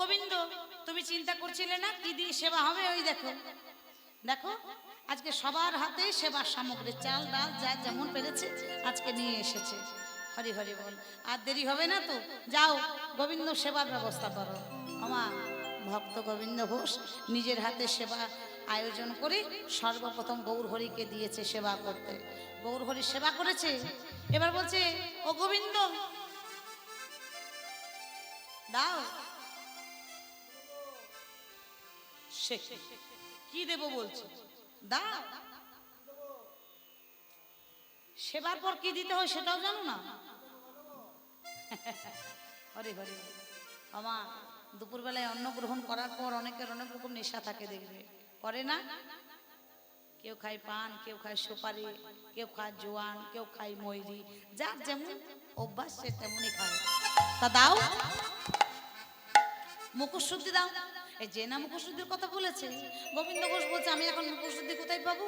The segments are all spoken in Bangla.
গোবিন্দ, তুমি চিন্তা করছিলে না কি দিয়ে সেবা হবে? ওই দেখো দেখো, আজকে সবার হাতে সেবার সামগ্রী, চাল ডাল যা যেমন পেরেছে আজকে নিয়ে এসেছে। হরি হরি বল। আর দেরি হবে না তো, যাও গোবিন্দ সেবার ব্যবস্থা করো। আমার ভক্ত গোবিন্দ ঘোষ নিজের হাতে সেবা আয়োজন করে সর্বপ্রথম গৌর হরিকে দিয়েছে সেবা করতে। গৌর হরি সেবা করেছে, এবার বলছে ও গোবিন্দ দাও। কি দেব বলছে? দাও। সেবার পর কি দিতে হয় সেটাও জানো না? হরি হরি। আমার দুপুরবেলায় অন্ন গ্রহণ করার পর অনেকের অনেক রকম নেশা থাকে, দেখবে করে না? কেউ খায় পান, কেউ খায় সুপারি, কেউ খায় জোয়ান, কেউ খায় ময়ূরী, যার যেমন অভ্যাস সে তেমনই খায়। তা দাও, মুখশুদ্ধি দাও। এই যে না মুখশুদ্ধির কথা বলেছে গোবিন্দ ঘোষ বলছে আমি এখন মুখশুদ্ধি কোথায় পাবো?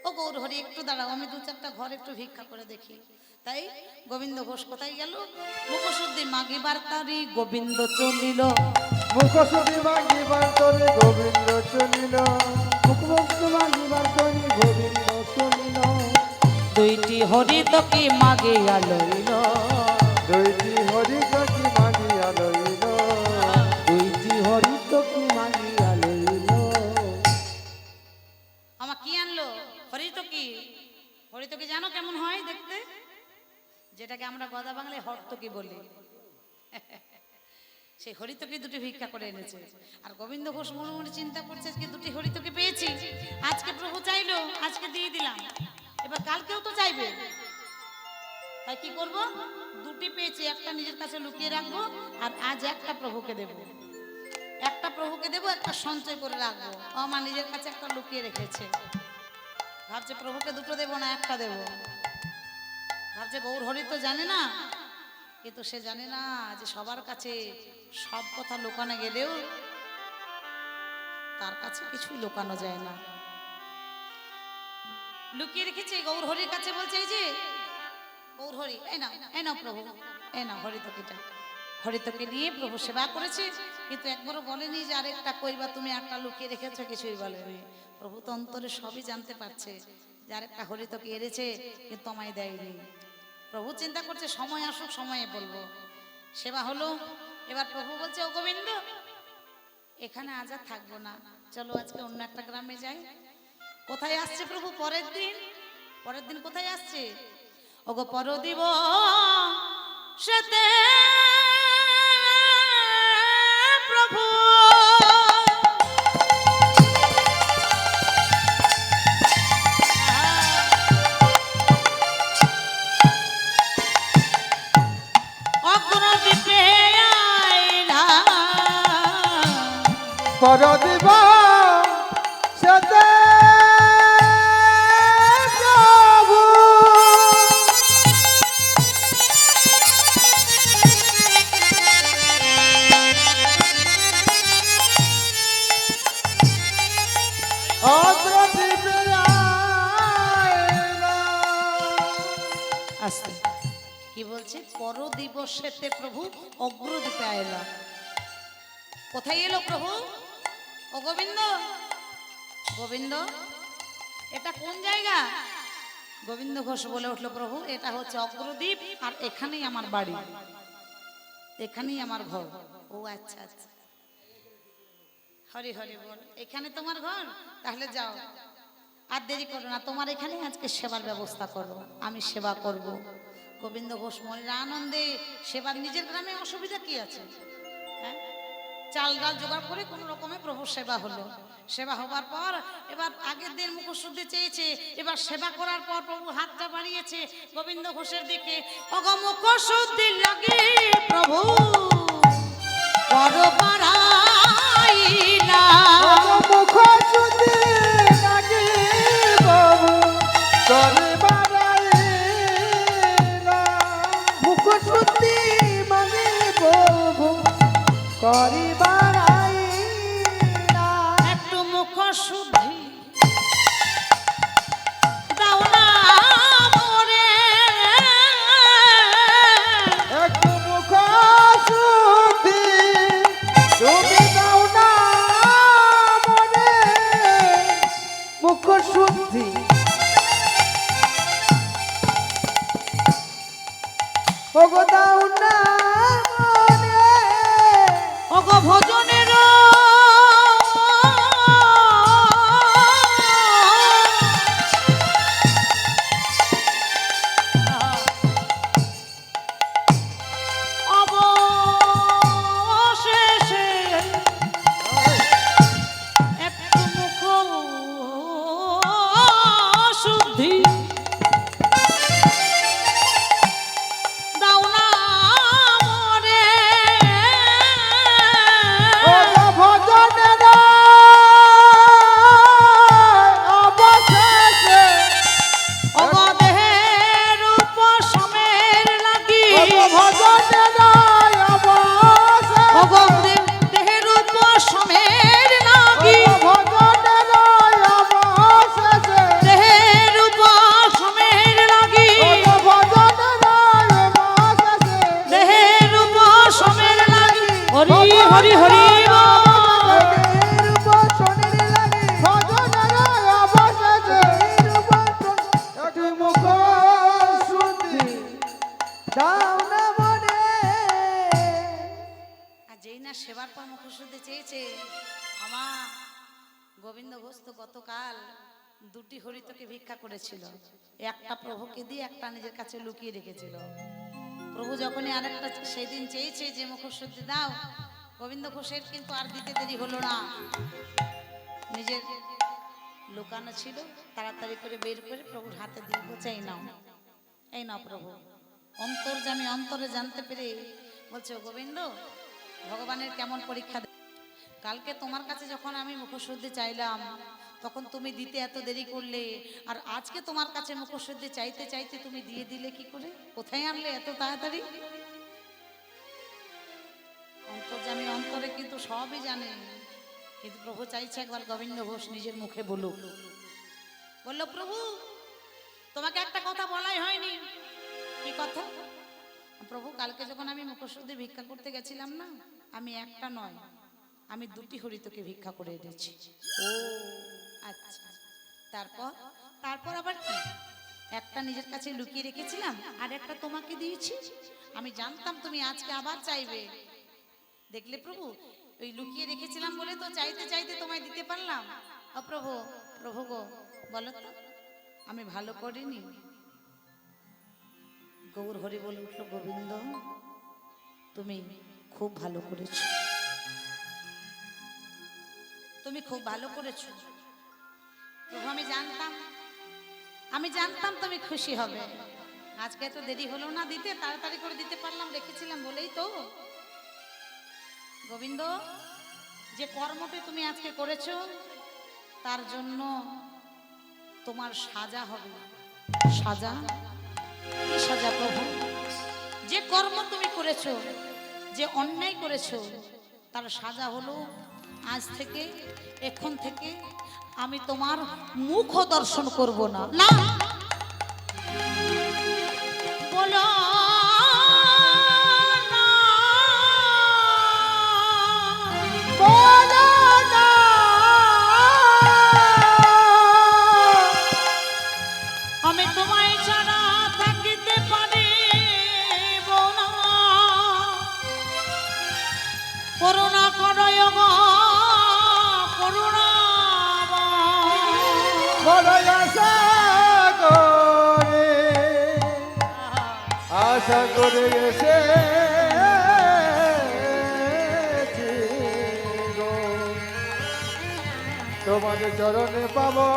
ও গৌর হরি একটু দাঁড়াও, আমি দু চারটা ঘর একটু ভিক্ষা করে দেখি। তাই গোবিন্দ ঘোষ কোথায় গেল? মুখশুদ্ধি মাগিবার তারি গোবিন্দ চলিল, মুখশুদ্ধি মাগিবার তরে গোবিন্দ চলিল, মুখভক্ত মাগিবার তরে গোবিন্দ চলিল। দুইটি হরি তোকে মাগিয়া লইল, দুইটি হরি তোকে মাগিয়া লইল, দুইটি হরি তোকে মাগিয়া লইল। আমার কি আনলো? হরি তো কি? হরি তো কি জানো কেমন হয় দেখতে? যেটাকে আমরা গদা বাংলায় হরতকি বলি। সেই হরিতকি দুটি ভিক্ষা করে এনেছে। আর গোবিন্দ ঘোষ মনে মনে চিন্তা করছে আজকে দুটি হরিতকি পেয়েছি, আজকে প্রভু চাইলো আজকে দিয়ে দিলাম, এবার কালকেও তো চাইবে, তাই কি করব? দুটি পেয়েছি, একটা নিজের কাছে লুকিয়ে রাখবো, আর আজ একটা প্রভুকে দেব। একটা প্রভুকে দেব, একটা সঞ্চয় করে রাখবো। আমার নিজের কাছে একটা লুকিয়ে রেখেছে, ভাবছে প্রভুকে দুটো দেব না একটা দেব। ভাবছে গৌর হরি তো জানে না, কিন্তু সে জানে না যে সবার কাছে সব কথা লুকানো গেলেও তার কাছে কিছুই লুকানো যায় না। লুকিয়ে রেখেছে গৌর হরির কাছে, বলছে এই যে গৌর হরি এই নাও প্রভু, এই নাও হরিতকিটা। হরিতকি নিয়ে প্রভু সেবা করেছে, কিন্তু একবারও বলেনি যে আরেকটা কইবা তুমি, একটা লুকিয়ে রেখেছো, কিছুই বলেনি। প্রভু তো অন্তরে সবই জানতে পারছে যে আরেকটা হরিতকি এনেছে কিন্তু আমায় দেয়নি। প্রভু চিন্তা করছে সময় আসুক সময়ে বলবো। সেবা হলো, এবার প্রভু বলছে ও গোবিন্দ এখানে আজ আর থাকবো না, চলো আজকে অন্য একটা গ্রামে যাই। কোথায় আসছে প্রভু? পরের দিন। পরের দিন কোথায় আসছে? ওগো পরদিব সেতে প্রভু অগ্রদীপে আইলা, পরদিব সেতে প্রভু, অগ্রদীপে আইলা। আসতে কি বলছে? পর দিবসেতে প্রভু অগ্রদীপে আইলা। কোথায় এলো প্রভু? ও গোবিন্দ, গোবিন্দ এটা কোন জায়গা? গোবিন্দ ঘোষ বলে উঠলো প্রভু এটা হচ্ছে অগ্রদীপ, আর এখানেই আমার বাড়ি, এখানেই আমার ঘর। ও আচ্ছা আচ্ছা, হরি হরি বল। এখানে তোমার ঘর? তাহলে যাও, আর দেরি করো না, তোমার এখানে আজকে সেবার ব্যবস্থা করো, আমি সেবা করব। গোবিন্দ ঘোষ মনের আনন্দে সেবার, নিজের গ্রামে অসুবিধা কি আছে? হ্যাঁ, চাল ডাল জোগাড় করে কোন রকমে প্রভুর সেবা হলো। সেবা হবার পর এবার আগের দিন মুখশুদ্ধি চেয়েছে, এবার সেবা করার পর প্রভু হাতটা বাড়িয়েছে গোবিন্দ ঘোষের দিকে। ওগো মুখশুদ্ধি লাগে প্রভু বড় পারাইলা, মুখশুদ্ধি লাগে প্রভু করে বাড়াইলা, মুখশুদ্ধি মানে প্রভু করে বাড়াইলা। একটু মুখশুদ্ধি দাও না মোরে, একটু মুখশুদ্ধি ভজনের অবশেষে একটু মুখ শুদ্ধি দাও না মরে ভজনের অবশেষে অবদেহের উপশমের লাগি ভজনের অবশেষে অবদেহের উপশমের লাগি ভজনের অবশেষে দেহের উপশমের লাগি ভজনের অবশেষে দেহের উপশমের লাগি হরি হরি হরি আর যেই না সেবার পর মুখশুদ্ধি চেয়েছে আমার গোবিন্দ ঘোষ তো গতকাল দুটি হরিতকে ভিক্ষা করেছিল, একটা প্রভুকে দিয়ে একটা নিজের কাছে লুকিয়ে রেখেছিল। প্রভু যখনই আরেকটা সেদিন চেয়েছে যে মুখশুদ্ধি দাও, গোবিন্দ ঘোষের কিন্তু আর দিতে দেরি হলো না, নিজের লুকানো ছিল তাড়াতাড়ি করে বের করে প্রভুর হাতে দিয়ে বলছে এই নাও, এই নাও প্রভু। অন্তর্যামী অন্তরে জানতে পেরে বলছে ও গোবিন্দ, ভগবানের কেমন পরীক্ষা কালকে তোমার কাছে যখন আমি মুখশুদ্ধি চাইলাম তখন তুমি দিতে এত দেরি করলে, আর আজকে তোমার কাছে মুখশুদ্ধি চাইতে চাইতে তুমি দিয়ে দিলে কি করে? কোথায় আনলে এত তাড়াতাড়ি? অন্তর্যামী অন্তরে কিন্তু সবই জানে, কিন্তু প্রভু চাইছে একবার গোবিন্দ ঘোষ নিজের মুখে বলুক। বলল প্রভু তোমাকে একটা কথা বলাই হয়নি। কি কথা? প্রভু কালকে যখন আমি মুখশুদ্ধি ভিক্ষা করতে গেছিলাম না, আমি একটা নয় আমি দুটি হরিতকে ভিক্ষা করে এনেছি। ও আচ্ছা, তারপর তারপর আবার কি? একটা নিজের কাছে লুকিয়ে রেখেছিলাম আর একটা তোমাকে দিয়েছি। আমি জানতাম তুমি আজকে আবার চাইবে। দেখলে প্রভু, ওই লুকিয়ে রেখেছিলাম বলে তো চাইতে চাইতে তোমায় দিতে পারলাম। ও প্রভু, প্রভু গো বলো তো আমি ভালো করিনি? গৌর হরি বলে উঠলো গোবিন্দ তুমি খুব ভালো করেছো, তুমি খুব ভালো করেছো প্রভু। আমি জানতাম তুমি খুশি হবে। আজকে তো দেরি হলো না দিতে, তাড়াতাড়ি করে দিতে পারলাম, রেখেছিলাম বলেই তো। গোবিন্দ যে কর্মটি তুমি আজকে করেছো তার জন্য তোমার সাজা হবে। সাজা? কি সাজা প্রভু? যে কর্ম তুমি করেছো, যে অন্যায় করেছো, তার সাজা হলো আজ থেকে, এখন থেকে আমি তোমার মুখ দর্শন করব না। না বলো না, বলো না, আমি তোমায় ছাড়া থাকিতে পারিব না। করুণা করয় গো করুণা, বড় আশা করে এসেছি গো, তোমার চরণে পাবো,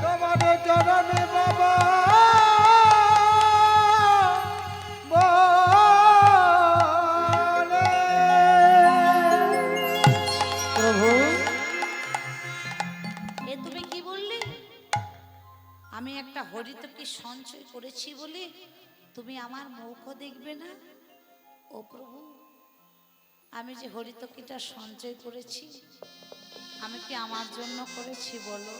তোমার চরণে পাবো বলে। প্রভু এ তুমি কি বললে? আমি একটা হরিতকে সঞ্চয় করেছি বলে তুমি আমার মুখও দেখবে না? ও প্রভু, আমি যে হরিতকিটা সঞ্চয় করেছি আমি কি আমার জন্য করেছি বলো?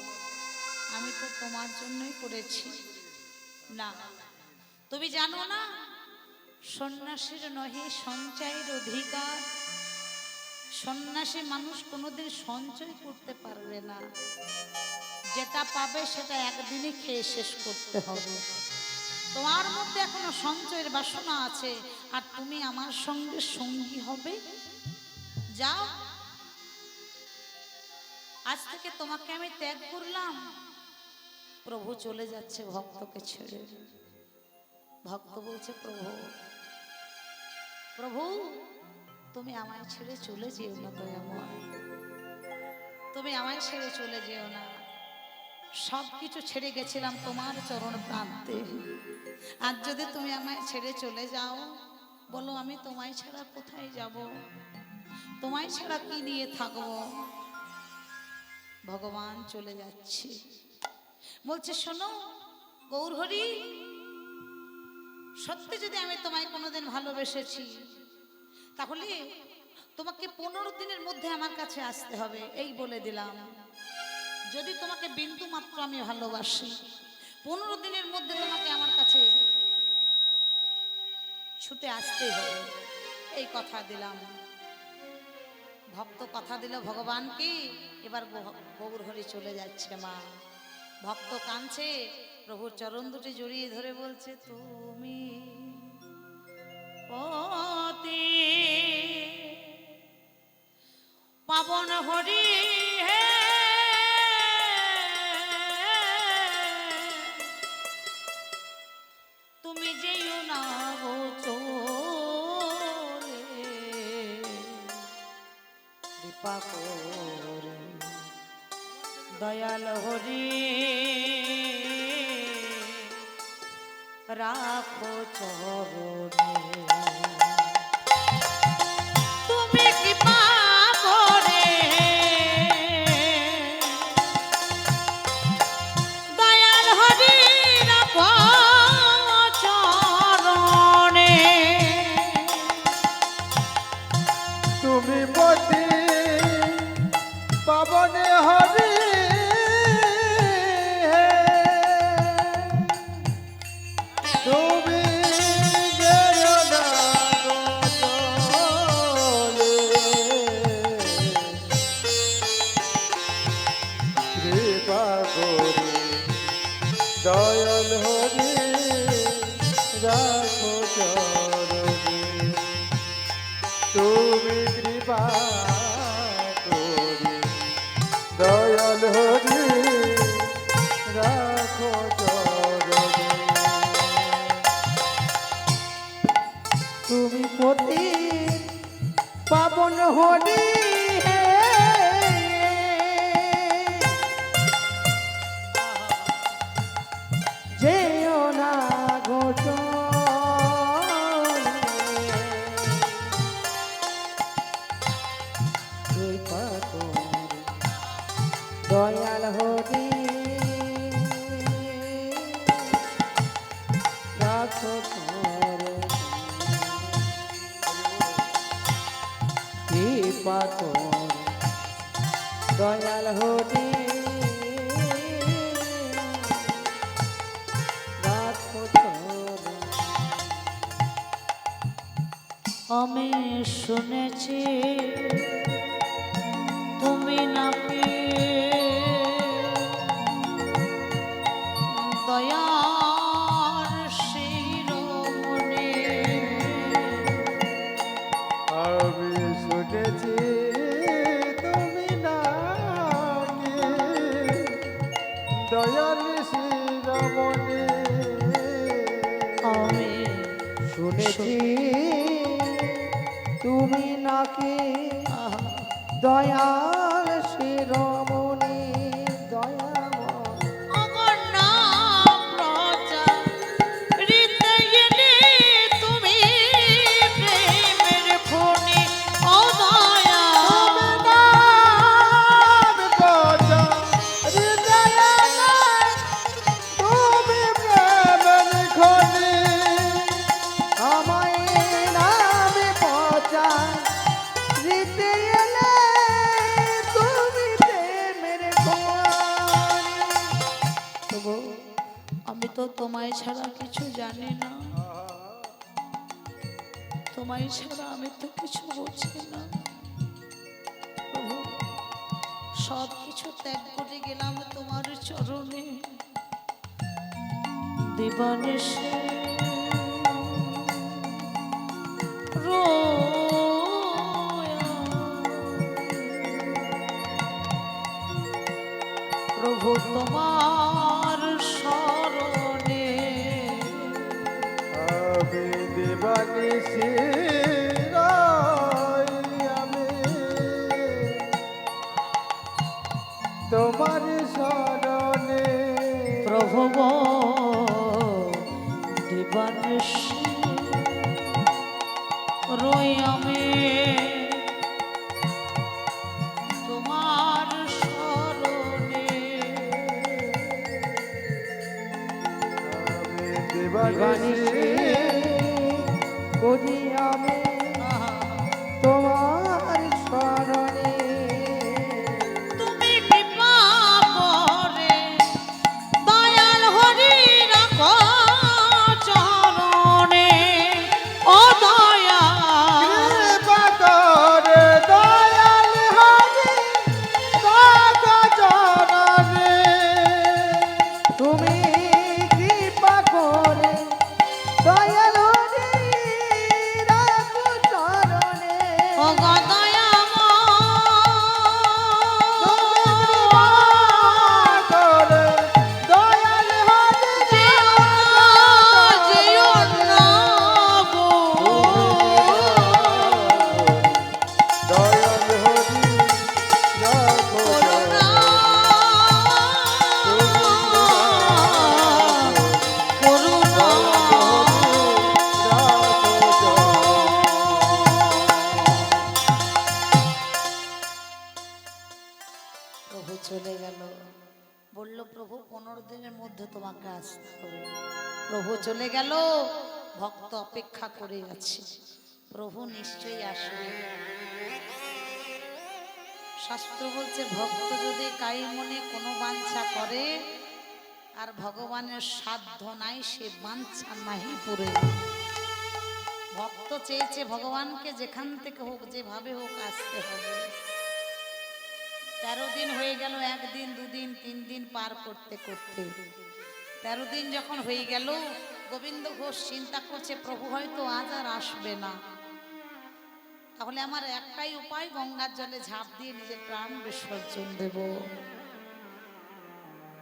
আমি তো তোমার জন্যই করেছি। না তুমি জানো না সন্ন্যাসীর নহে সঞ্চয়ের অধিকার। সন্ন্যাসী মানুষ কোনোদিন সঞ্চয় করতে পারবে না, যেটা পাবে সেটা একদিনই খেয়ে শেষ করতে হবে। তোমার মধ্যে এখনো সঞ্চয়ের বাসনা আছে, আর তুমি আমার সঙ্গে সঙ্গী হবে। যাও, আজ থেকে তোমাকে আমি ত্যাগ করলাম। প্রভু চলে যাচ্ছে ভক্তকে ছেড়ে। ভক্ত বলছে, প্রভু প্রভু তুমি আমায় ছেড়ে চলে যেও না দয়াময়, তুমি আমায় ছেড়ে চলে যেও না। সব কিছু ছেড়ে গেছিলাম তোমার চরণ প্রান্তে, আজ যদি তুমি আমায় ছেড়ে চলে যাও, বলো আমি তোমায় ছাড়া কোথায় যাব, তোমায় ছাড়া কি নিয়ে থাকবো। ভগবান চলে যাচ্ছে, বলছে শোনো গৌরহরি, সত্যি যদি আমি তোমায় কোনোদিন ভালোবেসেছি, তাহলে তোমাকে 15 দিনের মধ্যে আমার কাছে আসতে হবে, এই বলে দিলাম। যদি তোমাকে বিন্দু মাত্র আমি ভালোবাসি, 15 দিনের মধ্যে তোমাকে আমার কাছে ছুটে আসতে হবে, এই কথা দিলাম। ভক্ত কথা দিল ভগবানকে। এবার গৌরহরি চলে যাচ্ছে মা। ভক্ত কাঁদছে, প্রভুর চরণ দুটি জড়িয়ে ধরে বলছে, তুমি পতি পাবন হরি হে, তুমি যেও না গো চলে, কৃপা করে দয়াল হরি রাখো চরণে। তুমি কৃপা করে দয়াল হরি রাখো চরণে। তুমি পতি পাবনে হরি তুমি যেও না গো চলে, কৃপা করে দয়াল হরি রাখো চরণে। তুমি কৃপা করে দয়াল হরি রাখো চরণে। তুমি পতি পাবন হরি হে, যেও না গো চলে, কৃপা করে দয়াল হরি রাখো চরণে। কৃপা করে দয়াল হরি রাখো চরণে। আমি শুনেছি তুমি নাকি দয়ার শিরোমণি। আমি শুনেছি তুমি নাকি দয়াল শিরোমণি। আমি শুনেছি তুমি নাকি দয়াল শিরোমণি, দয়াময় অগণ্য প্রজা হৃদয়ে তুমি প্রেমের খনি। ও দয়া নাম পচা হৃদয় নাই, তুমি প্রেমের খনি। আমায় নামে পচা রীতে এলে তুমি প্রেমের খনি। প্রভু, আমি তো তোমায় ছাড়া কিছু জানি না, তোমায় ছাড়া আমি তো কিছু বুঝি না। প্রভু, সব কিছু ত্যাগ করে গেলাম তোমার চরণে। দিবানিশি প্রভু তোমার শরণে আমি দিবানিশি আমি তোমার শরণে প্রভু দিবানিশি রই আমি তোমার শরণে আমি দিবানিশি করি আমি তোমার শরণে তুমি কৃপা করে দয়াল হরি রাখো চরণে ও দয়া কৃপা করে দয়াল হরি রাখো চরণে তুমি কৃপা করে দয়াল হরি রাখো চরণে ও গো দয়া করে দয়াল হরি যেও না গো দয়াল হরি রাখো করুণা করুণা প্রভু চলে গেল বলল প্রভু 15 দিনের মধ্যে তোমাকে আসতে হবে প্রভু চলে গেল ভক্ত অপেক্ষা করে আছে প্রভু নিশ্চয়ই আসবে শাস্ত্র বলছে ভক্ত যদি কাই মনে কোনো বাঞ্ছা করে আর ভগবানের সাধ্য নাই সে বাঞ্ছা নাহি পুরে ভক্ত চেয়েছে ভগবানকে যেখান থেকে হোক যেভাবে হোক আসতে হবে 13 দিন হয়ে গেল 1 দিন 2 দিন 3 দিন পার করতে করতে 13 দিন যখন হয়ে গেল গোবিন্দ ঘোষ চিন্তা করছে প্রভু হয়তো আজ আর আসবে না তাহলে আমার একটাই উপায় গঙ্গার জলে ঝাঁপ দিয়ে নিজের প্রাণ বিসর্জন দেব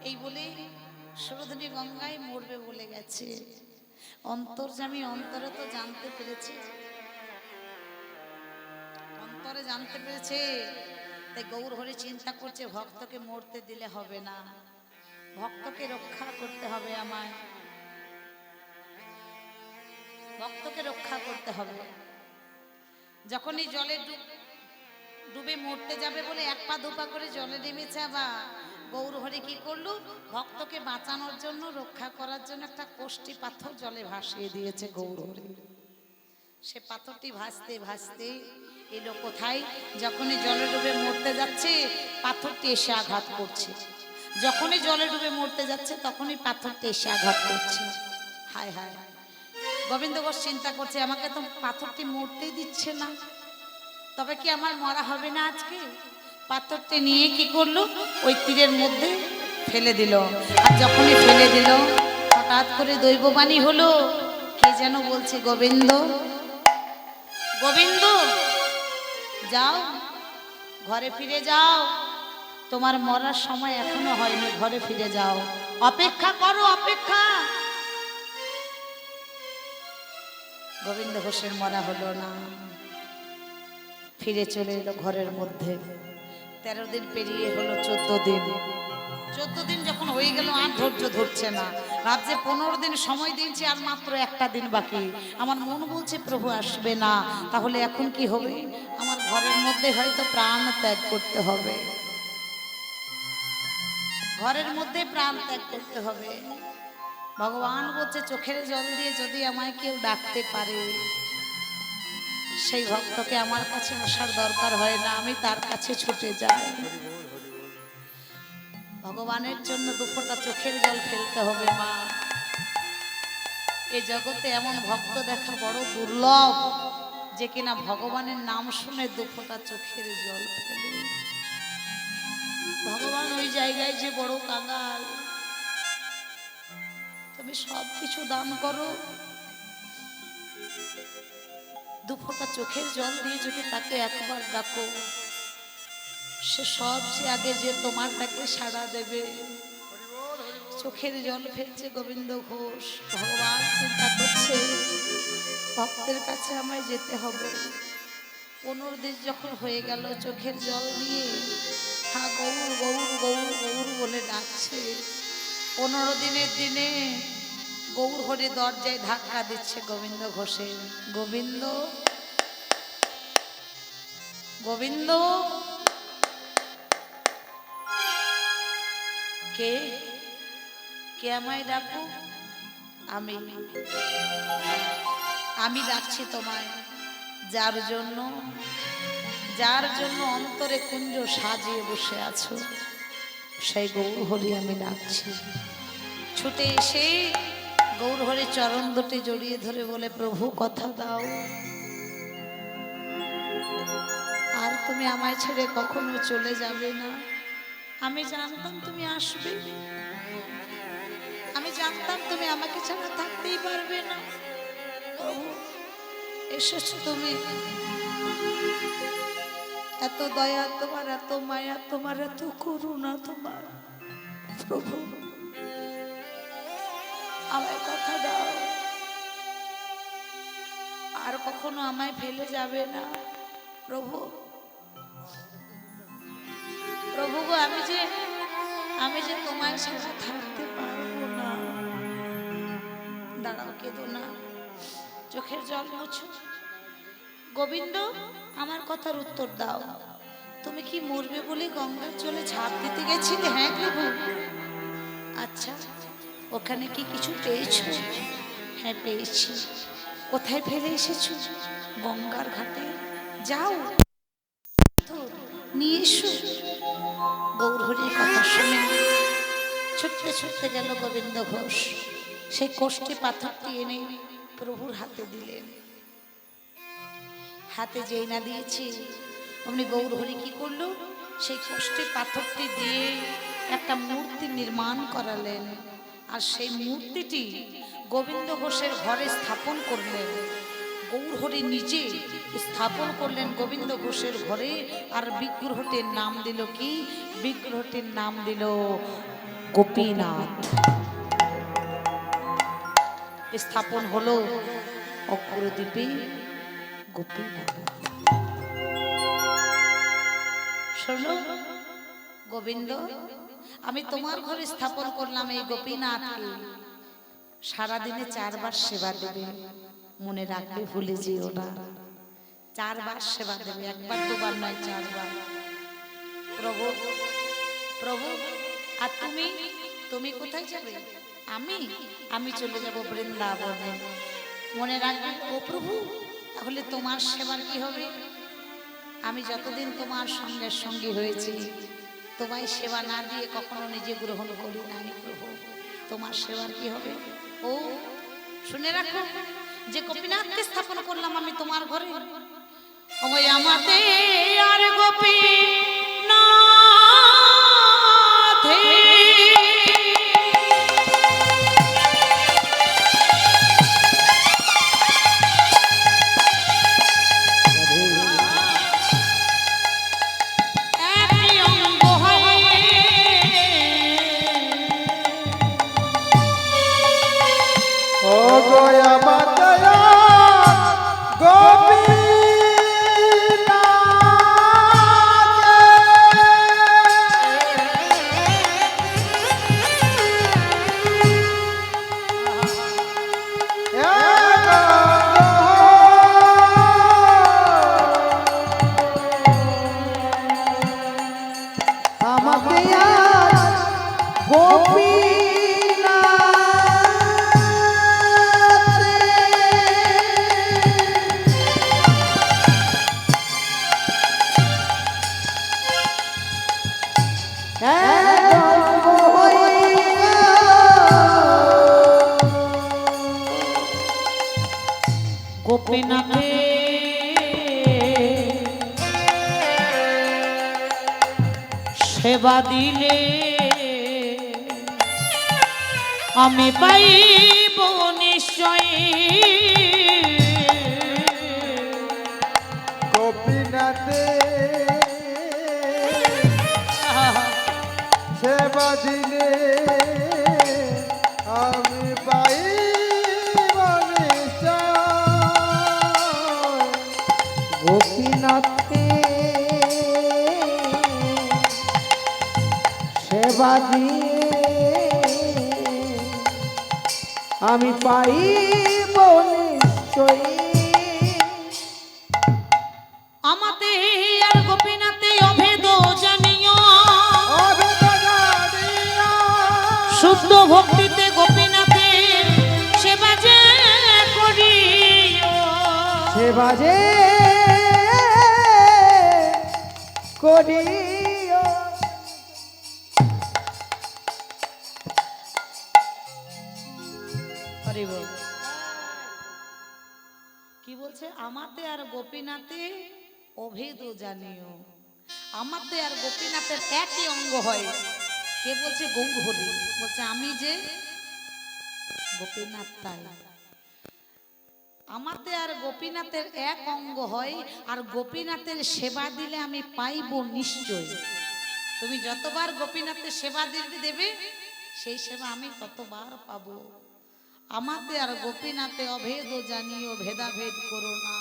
এই বলে সুরধনী গঙ্গায় মরবে বলে গেছে অন্তর্যামী অন্তরে তো জানতে পেরেছে অন্তরে জানতে পেরেছে তাই গৌর হরি চিন্তা করছে ভক্তকে মরতে দিলে হবে না ভক্তকে রক্ষা করতে হবে আমায় ভক্তকে রক্ষা করতে হবে যখনই জলে ডুবে মরতে যাবে বলে 1 পা 2 পা করে জলে নেমেছে বা গৌর হরি কি করলো ভক্তকে বাঁচানোর জন্য রক্ষা করার জন্য একটা কোষ্ঠী পাথর জলে ভাসিয়ে দিয়েছে গৌর হরি সে পাথরটি ভাসতে ভাসতে এলো কোথায় যখনই জলে ডুবে মরতে যাচ্ছে পাথরটি এসে আঘাত করছে যখনই জলে ডুবে মরতে যাচ্ছে তখনই পাথরটি এসে আঘাত করছে হায় হায় গোবিন্দ ঘোষ চিন্তা করছে আমাকে তো পাথরটি মরতেই দিচ্ছে না তবে কি আমার মরা হবে না আজকে পাথরটি নিয়ে কি করলো ওই তীরের মধ্যে ফেলে দিল আর যখনই ফেলে দিল হঠাৎ করে দৈববাণী হলো কে যেন বলছে গোবিন্দ গোবিন্দ যাও ঘরে ফিরে যাও তোমার মরার সময় এখনো হয়নি ঘরে ফিরে যাও অপেক্ষা করো অপেক্ষা গোবিন্দ ঘোষের মরা হলো না ফিরে চলে এলো ঘরের মধ্যে 13 দিন পেরিয়ে হলো 14 দিন 14 দিন যখন হয়ে গেল আর ধৈর্য ধরছে না ভাবছে 15 দিন সময় দিয়েছি আর মাত্র একটা দিন বাকি আমার মন বলছে প্রভু আসবে না তাহলে এখন কি হবে আমার ঘরের মধ্যে হয়তো প্রাণ ত্যাগ করতে হবে ঘরের মধ্যে প্রাণ ত্যাগ করতে হবে ভগবান বলছে চোখের জল দিয়ে যদি আমায় কেউ ডাকতে পারে সেই ভক্তকে আমার কাছে আসার দরকার হয় না আমি তার কাছে ছুটে যাই ভগবানের জন্য 2 ফোঁটা চোখের জল ফেলতে হবে মা এই জগতে এমন ভক্ত দেখা বড় দুর্লভ যে কিনা ভগবানের নাম শুনে 2 ফোঁটা চোখের জল ফেলে ভগবান ওই জায়গায় যে বড় কাঙাল তুমি সব কিছু দান করো দুফোঁটা চোখের জল দিয়ে যদি তাকে একবার ডাকো, সে সবচেয়ে আগে যে তোমার ডাকে সাড়া দেবে। চোখের জল ফেলছে গোবিন্দ ঘোষ। ভগবান চিন্তা করছে ভক্তের কাছে আমায় যেতে হবে। 15 দিন যখন হয়ে গেল চোখের জল দিয়ে হ্যাঁ গৌর গৌর গৌর গৌর বলে ডাকছে। 15 দিনের দিনে গৌর হরি দরজায় ধাক্কা দিচ্ছে গোবিন্দ ঘোষের। গোবিন্দ গোবিন্দ, কে কে আমায় ডাকো? আমি আমি ডাকছি তোমায়, যার জন্য অন্তরে কুঞ্জ সাজিয়ে বসে আছো, সেই গৌর হরি আমি ডাকছি। ছুটে এসে গৌর হরি চরণ দুটি জড়িয়ে ধরে বলে, প্রভু কথা দাও, আর তুমি আমায় ছেড়ে কখনো চলে যাবে না। আমি জানতাম তুমি আসবে, আমি জানতাম তুমি আমাকে ছাড়া থাকতেই পারবে না। প্রভু এসেছো তুমি, এত দয়া তোমার, এত মায়া তোমার, এত করুণা তোমার। প্রভু আমায় কথা দাও, আর কখনো আমায় ফেলে যাবে না। প্রভু প্রভু গো, আমি যে তোমায় ছাড়া থাকতে পারবো না। দাঁড়াও, কেঁদো না, চোখের জল মুছো। গোবিন্দ আমার কথার উত্তর দাও, তুমি কি মরবে বলে গঙ্গার জলে ঝাঁপ দিতে গেছিলে? হ্যাঁ প্রভু। আচ্ছা, ওখানে কি কিছু পেয়েছো? হ্যাঁ পেয়েছি। কোথায় ফেলে এসেছো? গঙ্গার ঘাটে। যাও নিয়ে এসো। গৌর হরির কথা শুনে ছুটতে ছুটতে গেল গোবিন্দ ঘোষ। সেই কোষ্ঠী পাথরটি এনে প্রভুর হাতে দিলেন। হাতে যেই না দিয়েছি অমনি গৌর হরি কি করলো, সেই কোষ্ঠী পাথরটি দিয়ে একটা মূর্তি নির্মাণ করালেন। আর সেই মূর্তিটি গোবিন্দ ঘোষের ঘরে স্থাপন করলেন। গৌর হরি নিজে স্থাপন করলেন গোবিন্দ ঘোষের ঘরে। আর বিগ্রহটির নাম দিল কি? বিগ্রহটির নাম দিল গোপীনাথ। স্থাপন হলো অগ্রদ্বীপে গোপীনাথ। শোনো গোবিন্দ, আমি তোমার ঘরে স্থাপন করলাম এই গোপীনাথকে। সারাদিনে 4 বার সেবা দেবে, মনে রাখবে, ভুলে যেও না। 4 বার সেবা দেবে, 1 বার 2 বার নয়, 4 বার। প্রভু প্রভু, আর তুমি কোথায় যাবে? আমি চলে যাব বৃন্দাবনে। মনে রাখবে ও প্রভু, তাহলে তোমার সেবার কি হবে? আমি যতদিন তোমার সঙ্গের সঙ্গী হয়েছি, তোমায় সেবা না দিয়ে কখনো নিজে গ্রহণ করি নাই প্রভু। তোমার সেবার কি হবে? ও শুনে রাখো, যে গোপীনাথকে স্থাপন করলাম আমি তোমার ঘরে, ওই আমাতে আর গোপীনাথ গোপীনাথে সেবা দিলে আমি পাইব নিশ্চয় গোপীনাথে সেবা দিলে আমি পাইব নিশ্চয়। গোপীনাথকে সেবা দিয়ে আমি পাইব নিশ্চয়ই। আমাতে আর গোপীনাথে অভেদ জানিও, শুদ্ধ ভক্তিতে গোপীনাথে সেবা যে করিও। সেবা যে করিও। হরি বল। কি বলছে? আমাতে আর গোপীনাথে অভেদ জানিও। আমাতে আর গোপীনাথের একই অঙ্গ হয়। কে বলছে? গৌরহরি বলছে আমি যে গোপীনাথ তাই। আমাতে আর গোপীনাথের এক অঙ্গ হয়, আর গোপীনাথের সেবা দিলে আমি পাইব নিশ্চয়। তুমি যতবার গোপীনাথের সেবা দেবে সেই সেবা আমি ততবার পাবো। আমাতে আর গোপীনাথে অভেদ জানিও, ভেদাভেদ করো না।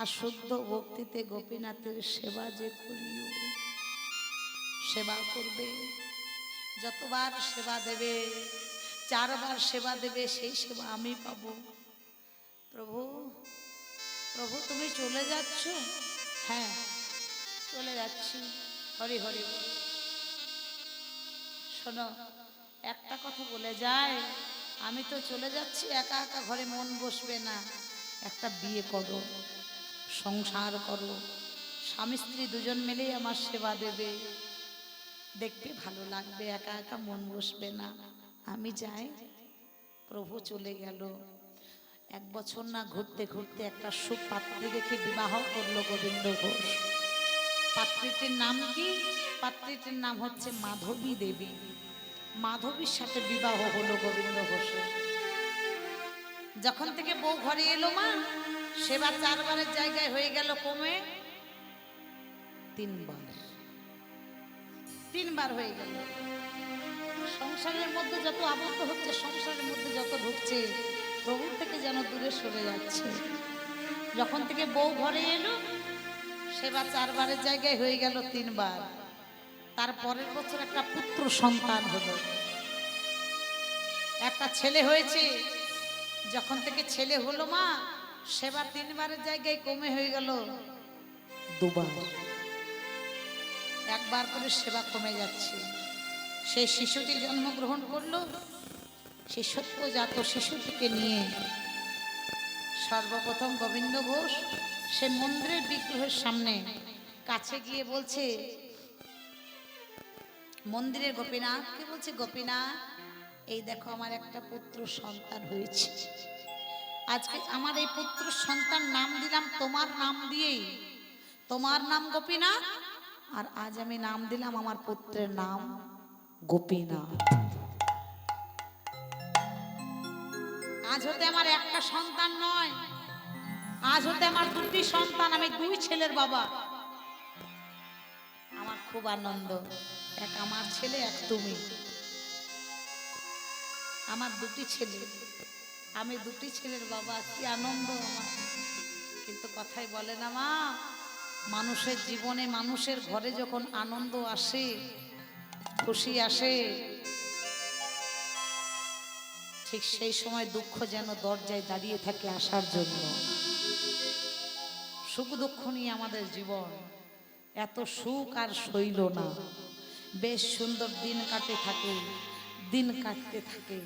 আর শুদ্ধ ভক্তিতে গোপীনাথের সেবা যে করিও। সেবা করবে, যতবার সেবা দেবে, 4 বার সেবা দেবে, সেই সেবা আমি পাবো। প্রভু, প্রভু তুমি চলে যাচ্ছ? হ্যাঁ চলে যাচ্ছি। হরি হরি বল। শোনো, একটা কথা বলে যায়, আমি তো চলে যাচ্ছি, একা একা ঘরে মন বসবে না। একটা বিয়ে করো, সংসার করো, স্বামী স্ত্রী দুজন মিলেই আমার সেবা দেবে, দেখতে ভালো লাগবে, একা একা মন বসবে না। আমি যাই। প্রভু চলে গেল। 1 বছর না ঘুরতে ঘুরতে একটা সুপাত্রী দেখে বিবাহ করলো গোবিন্দ ঘোষ। পাত্রীটির নাম কি? পাত্রীটির নাম হচ্ছে মাধবী দেবী। মাধবীর সাথে বিবাহ হলো গোবিন্দ ঘোষের। যখন থেকে বউ ঘরে এলো, মা সেবা 4 বারের জায়গায় হয়ে গেল কমে 3 বার। 3 বার হয়ে গেল। সংসারের মধ্যে যত আবদ্ধ হচ্ছে, সংসারের মধ্যে যত ঢুকছে, প্রভুর থেকে যেন দূরে সরে যাচ্ছে। যখন থেকে বউ ঘরে এলো, সেবা 4 বারের জায়গায় হয়ে গেল 3 বার। তার পরের বছর একটা পুত্র সন্তান হলো, একটা ছেলে হয়েছে। যখন থেকে ছেলে হলো, মা সেবা 3 বারের জায়গায় কমে হয়ে গেল 2 বার। 1 বার করে সেবা কমে যাচ্ছে। সেই শিশুটি জন্মগ্রহণ করলো। সেই সত্যজাত শিশুটিকে নিয়ে সর্বপ্রথম গোবিন্দ ঘোষ সে মন্দিরের বিগ্রহের সামনে কাছে গিয়ে বলছে, মন্দিরের গোপীনাথকে বলছে, গোপীনাথ এই দেখো আমার একটা পুত্র সন্তান হয়েছে। আজকে আমার এই পুত্র সন্তান নাম দিলাম তোমার নাম দিয়েই। তোমার নাম গোপীনাথ, আর আজ আমি নাম দিলাম আমার পুত্রের নাম গোপীনাথ। আজ হতে আমার একটা সন্তান নয়, আজ হতে আমার 2টি সন্তান। আমি 2 ছেলের বাবা। আমার খুব আনন্দ। এক আমার ছেলে, এক তুমি। আমার 2টি ছেলে, আমি 2টি ছেলের বাবা। কি আনন্দ আমার। কিন্তু কথাই বলে না মা, মানুষের জীবনে, মানুষের ঘরে যখন আনন্দ আসে, খুশি আসে, ঠিক সেই সময় দুঃখ যেন দরজায় দাঁড়িয়ে থাকে আসার জন্য। সুখ দুঃখ নিয়ে আমাদের জীবন। এত সুখ আর সইল না। বেশ সুন্দর দিন কাটে থাকে, দিন কাটতে থাকে।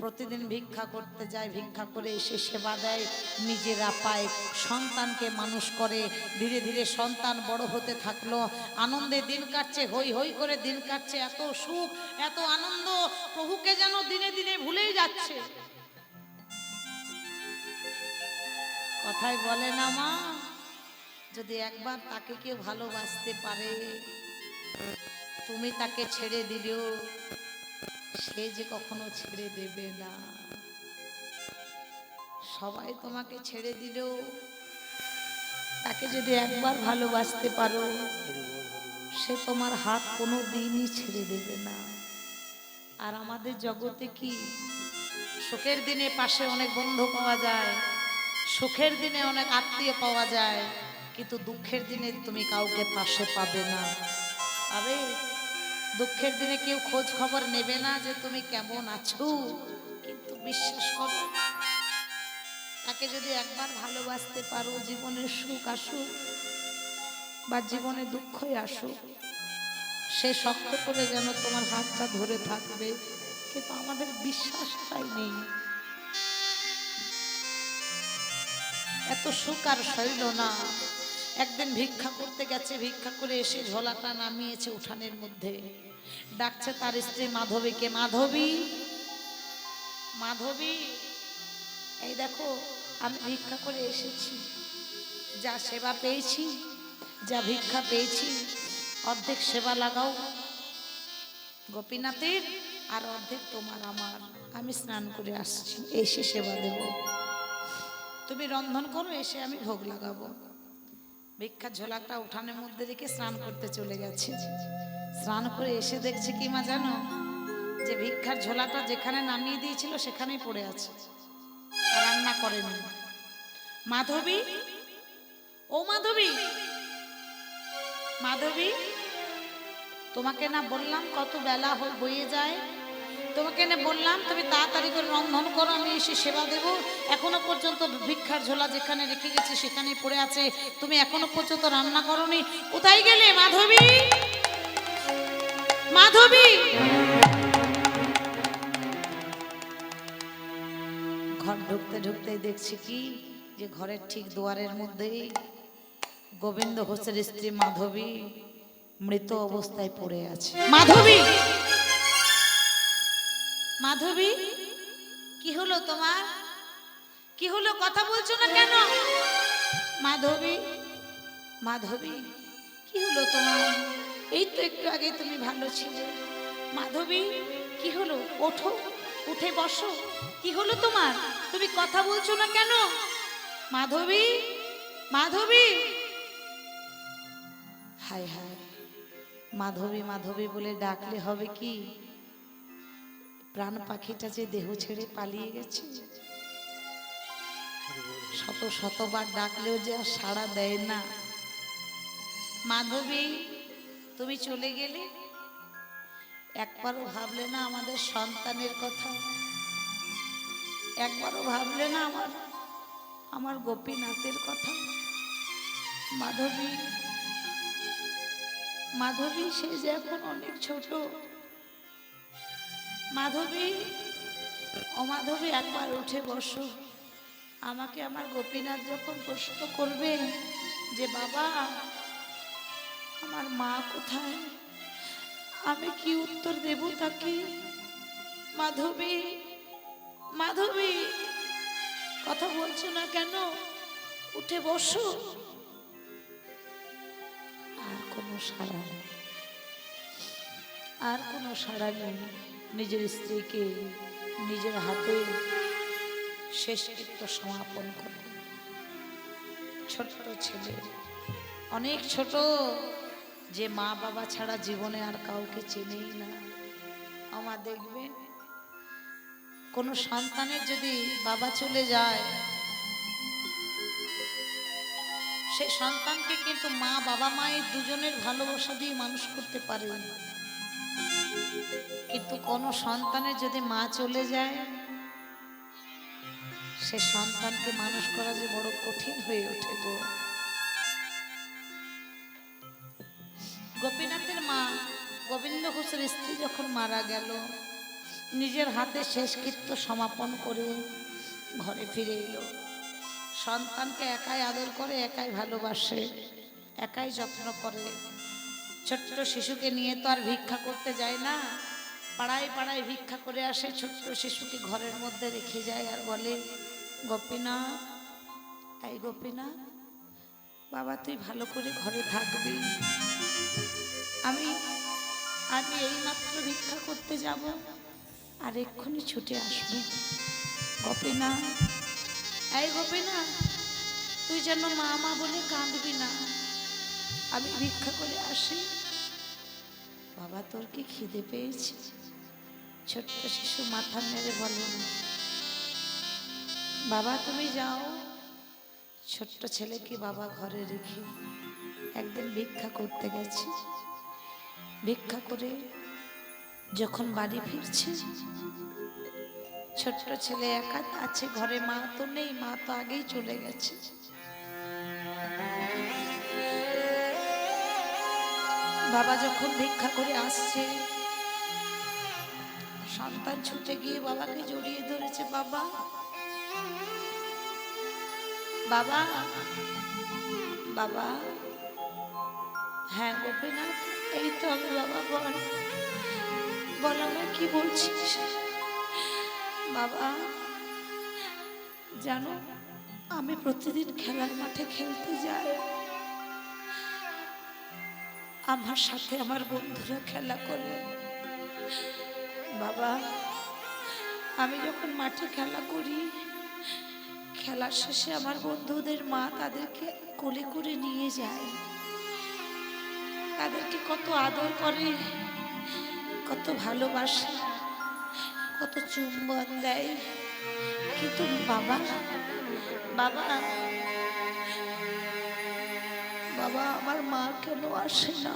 প্রতিদিন ভিক্ষা করতে যায়, ভিক্ষা করে এসে সেবা দেয়, নিজেরা পায়, সন্তানকে মানুষ করে। ধীরে ধীরে সন্তান বড় হতে থাকলো, আনন্দে দিন কাটছে, হই হই করে দিন কাটছে। এত সুখ, এত আনন্দ, প্রভুকে যেন দিনে দিনে ভুলেই যাচ্ছে। কথাই বলে না মা, যদি একবার তাকে কেউ ভালোবাসতে পারে, তুমি তাকে ছেড়ে দিলেও সে যে কখনো ছেড়ে দেবে না। সবাই তোমাকে ছেড়ে দিলেও তাকে যদি একবার ভালোবাসতে পারো, সে তোমার হাত কোনো দিনই ছেড়ে দেবে না। আর আমাদের জগতে কি, সুখের দিনে পাশে অনেক বন্ধু পাওয়া যায়, সুখের দিনে অনেক আত্মীয় পাওয়া যায়, কিন্তু দুঃখের দিনে তুমি কাউকে পাশে পাবে না। পাবে? দুঃখের দিনে কেউ খোঁজ খবর নেবে না যে তুমি কেমন আছো। কিন্তু বিশ্বাস করো, তাকে যদি একবার ভালোবাসতে পারো, জীবনের সুখ আসুক বা জীবনে দুঃখই আসুক, সে শক্ত করে যেন তোমার হাতটা ধরে থাকবে। কিন্তু আমাদের বিশ্বাসটাই নেই। এত সুখ আর সইল না। একদিন ভিক্ষা করতে গেছে, ভিক্ষা করে এসে ঝোলাটা নামিয়েছে উঠানের মধ্যে, ডাকছে তার স্ত্রী মাধবীকে, মাধবী, মাধবী, এই দেখো আমি ভিক্ষা করে এসেছি, যা সেবা পেয়েছি, যা ভিক্ষা পেয়েছি, অর্ধেক সেবা লাগাও গোপীনাথের, আর অর্ধেক তোমার আমার। আমি স্নান করে আসছি, এসে সেবা দেব। তুমি রন্ধন করো, এসে আমি ভোগ লাগাবো। ভিক্ষার ঝোলাটা উঠানের মধ্যে রেখে স্নান করতে চলে গেছে। স্নান করে এসে দেখছে কি মা জানো, যে ভিক্ষার ঝোলাটা যেখানে নামিয়ে দিয়েছিল সেখানেই পড়ে আছে, রান্না করেনি। মাধবী, ও মাধবী, মাধবী, তোমাকে না বললাম কত বেলা বয়ে যায়, তোমাকে না বললাম তুমি তাড়াতাড়ি করে রন্ধন করো, আমি এসে সেবা দেব। এখনো পর্যন্ত ভিক্ষার ঝোলা যেখানে রেখে গেছি সেখানেই পড়ে আছে, তুমি এখনো পর্যন্ত রান্না করোনি, কোথায় গেলে মাধবী, মাধবী? ঘর ঢুকতে ঢুকতে দেখছি কি, যে ঘরের ঠিক দুয়ারের মধ্যেই গোবিন্দ ঘোষের স্ত্রী মাধবী মৃত অবস্থায় পড়ে আছে। মাধবী, মাধবী, কি হলো তোমার? কি হলো, কথা বলছো না কেন? মাধবী, মাধবী, কি হলো তোমার? এই তো একটু আগে তুমি ভালো ছিলে। মাধবী, কি হলো? ওঠো, উঠে বসো। কি হলো তোমার? তুমি কথা বলছো না কেন? মাধবী, মাধবী, হায় হায়, মাধবী মাধবী বলে ডাকলে হবে কি? প্রাণ পাখিটা যে দেহ ছেড়ে পালিয়ে গেছে, শত শতবার ডাকলেও যে আর সাড়া দেয় না। মাধবী, তুমি চলে গেলে, একবারও ভাবলে না আমাদের সন্তানের কথা? একবারও ভাবলে না আমার গোপীনাথের কথা? মাধবী, মাধবী, সে যে এখন অনেক ছোট। মাধবী, ও মাধবী, একবার উঠে বসো। আমাকে আমার গোপীনাথ যখন প্রশ্ন করবে যে বাবা আমার মা কোথায়, আমি কি উত্তর দেব তাকে? মাধবী, মাধবী, কথা বলছো না কেন? উঠে বসো। আর কোনো সাড়া নেই, আর কোনো সাড়া নেই। নিজের স্ত্রীকে নিজের হাতে শেষকৃত্য সমাপন করে। ছোট্ট ছেলে, অনেক ছোট, যে মা বাবা ছাড়া জীবনে আর কাউকে চেনেই না। আমার দেখবেন কোনো সন্তানের যদি বাবা চলে যায়, সে সন্তানকে কিন্তু মা বাবা মায়ের দুজনের ভালোবাসা দিয়ে মানুষ করতে পারে। কিন্তু কোনো সন্তানের যদি মা চলে যায়, সে সন্তানকে মানুষ করা যে বড় কঠিন হয়ে ওঠে গো। গোপীনাথের মা গোবিন্দ ঘোষের স্ত্রী যখন মারা গেল, নিজের হাতে শেষকৃত্য সমাপন করে ঘরে ফিরে এলো। সন্তানকে একাই আদর করে, একাই ভালোবাসে, একাই যত্ন করে। ছোট্ট শিশুকে নিয়ে তো আর ভিক্ষা করতে যায় না, পাড়ায় পাড়ায় ভিক্ষা করে আসে। ছোট্ট শিশুকে ঘরের মধ্যে রেখে যায় আর বলে, গোপীনাথ, এই গোপীনাথ, বাবা তুই ভালো করে ঘরে থাকবি, আমি আমি এইমাত্র ভিক্ষা করতে যাব, আর এক্ষুনি ছুটে আসবি। গোপীনাথ, এই গোপীনাথ, তুই যেন মা মা বলে কাঁদবি না, আমি ভিক্ষা করে আসি। বাবা তোর কি খিদে পেয়েছে? ছোট্ট শিশু মাথা নেড়ে বলে, বাবা তুমি যাও। ছোট্ট ছেলেকে বাবা ঘরে রেখে একদিন ভিক্ষা করতে গেছে। ভিক্ষা করে যখন বাড়ি ফিরছে, ছোট্ট ছেলে একা আছে ঘরে, মা তো নেই, মা তো আগেই চলে গেছে। বাবা যখন ভিক্ষা করে আসছে, সন্তান ছুটে গিয়ে বাবাকে জড়িয়ে ধরেছে। বাবা, বাবা, বাবা। হ্যাঁ গোপীনাথ, এই তো আমি বাবা, বল বল আমায় কি বলছিস? বাবা জানো, আমি প্রতিদিন খেলার মাঠে খেলতে যাই, আমার সাথে আমার বন্ধুরা খেলা করে। বাবা আমি যখন মাঠে খেলা করি, খেলার শেষে আমার বন্ধুদের মা তাদেরকে কোলে করে নিয়ে যায়, তাদেরকে কত আদর করে, কত ভালোবাসে, কত চুম্বন দেয়। কিন্তু বাবা, বাবা, বাবা আমার মা কেন আসে না?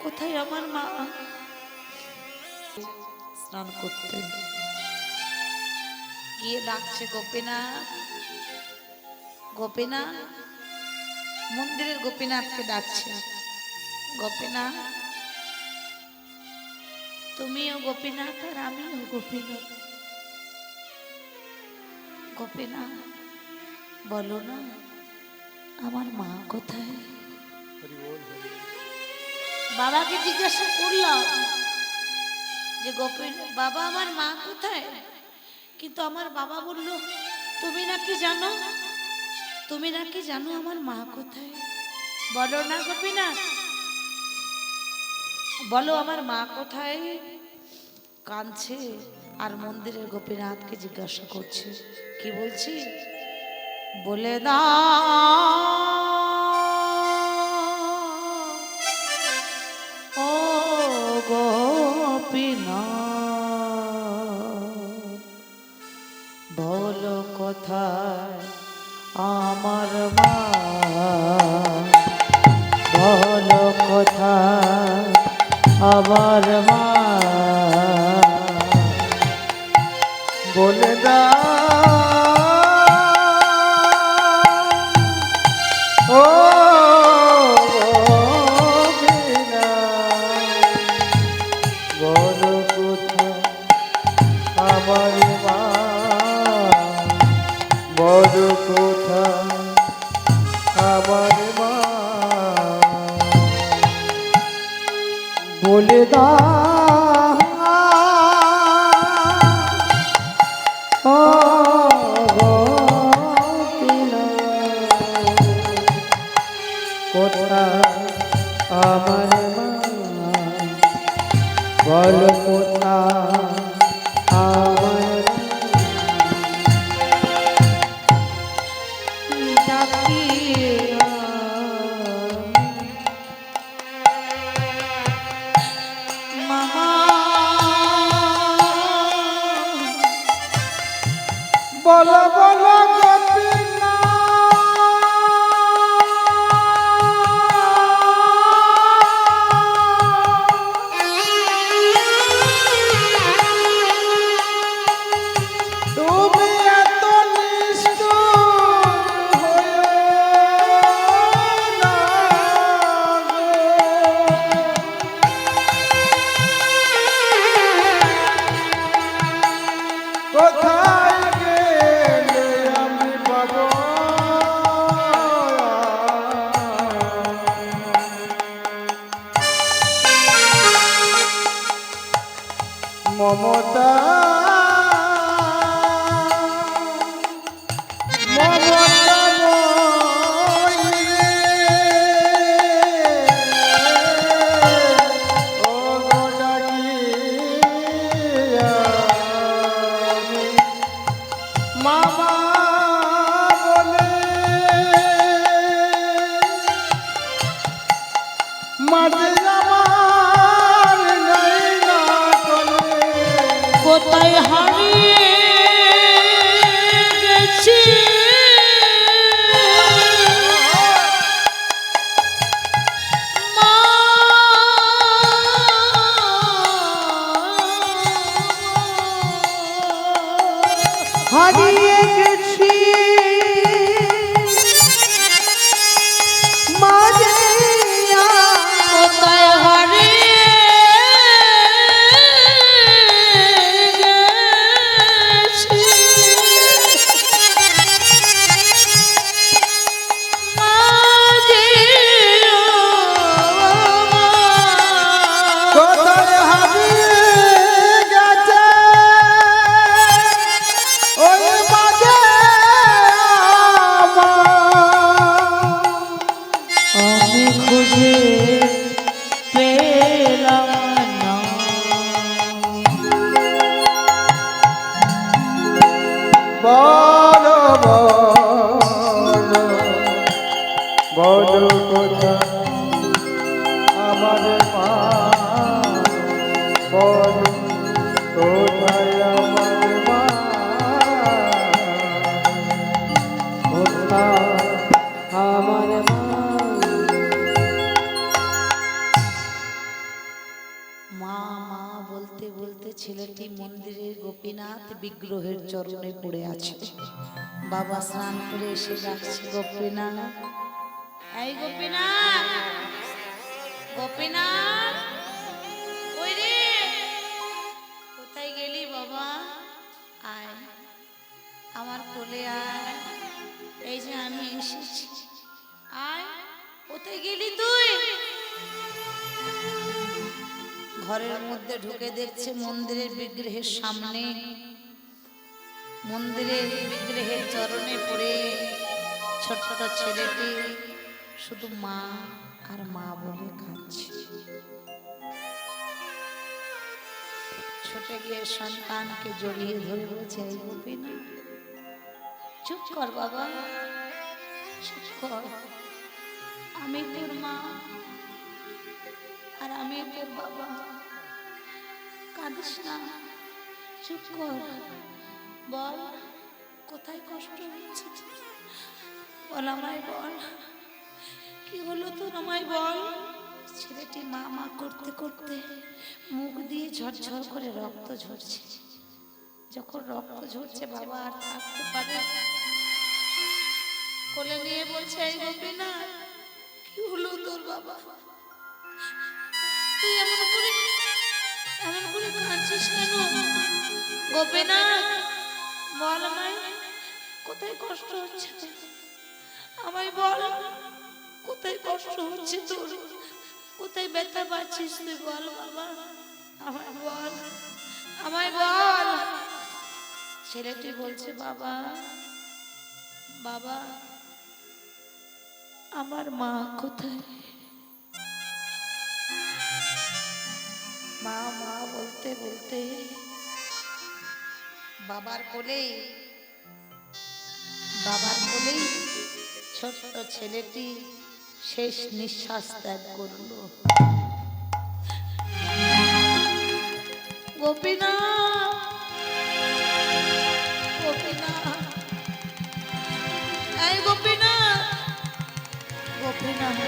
কোথায় আমার মা? স্নান করতে গিয়ে ডাকছে, গোপীনাথ, গোপীনাথ। মন্দিরের গোপীনাথকে ডাকছে, গোপীনাথ তুমিও গোপীনাথ আর আমিও গোপীনাথ। গোপীনাথ বলো না আমার মা কোথায়? বাবাকে জিজ্ঞাসা করলাম যে গোপীনাথ বাবা আমার মা কোথায়? কিন্তু আমার বাবা বলল, তুমি নাকি জানো, তুমি নাকি জানো আমার মা কোথায়। বলো না গোপীনাথ, বলো আমার মা কোথায়? কাঁদছে আর মন্দিরের গোপীনাথকে জিজ্ঞাসা করছে। কি বলছি? বলে দাও ও গোপীনাথ, বলো কোথায় আমার মা, বলো কোথায় আমার মা, বলে দাও ও গোপীনাথ, বলো কোথায় আমার মা, বলো কোথায় আমার মা। বলে দাও ও গোপীনাথ, কোথায় আমার মা, বল কোথায় আমার ডাকি মামা, বলো বলো গোপীনাথ, তুমি এত নিষ্ঠুর হয়ো না গো। কোথায় গেলে বিগ্রহের চরণে পড়ে আছে। বাবা স্নান করে এসে ডাকছে, গোপীনাথ, এই গোপীনাথ, গোপীনাথ, ওই রে, কোথায় গেলি বাবা? আয় আমার কোলে আয়, এই যে আমি এসেছি, আয়। কোথায় গেলি তুই? ঘরের মধ্যে ঢুকে দেখছে মন্দিরের বিগ্রহের সামনে, মন্দিরের বিগ্রহের চরণে পড়ে ছোট ছোট ছেলেটি শুধু মা আর মা বলে কাঁদছে। ছোটে গিয়ে সন্তানকে জড়িয়ে ধরে বলছে, এই গোপীনাথ, চুপ কর বাবা, চুপ কর, আমি তোর মা আর আমি তোর বাবা, কাঁদিস না, চুপ কর, বল কোথায় কষ্ট হচ্ছে তোর? বল আমায়, বল কি হলো তোর, আমায় বল। ছেলেটি মা মা করতে করতে মুখ দিয়ে ঝরঝর করে রক্ত ঝরছে। যখন রক্ত ঝরছে বাবা আর থাকতে পারে, কোলে নিয়ে বলছে, এই গোপীনাথ, কি হলো তোর বাবা? তুই এমন করে কাঁদছিস কেন? গোপীনাথ বল আমায়, কোথায় কষ্ট হচ্ছে? আমায় বল, কোথায় কষ্ট হচ্ছে তোর? কোথায় ব্যথা পাচ্ছিস তুই? বল বাবা, আমায় বল, আমায় বল। ছেলেটি বলছে, বাবা, বাবা, আমার মা কোথায়? মা মা বলতে বলতে বাবার কোলেই ছোট্ট ছেলেটি শেষ নিঃশ্বাস ত্যাগ করলো। গোপীনাথ, গোপীনাথ, এই গোপীনাথ, গোপীনাথ,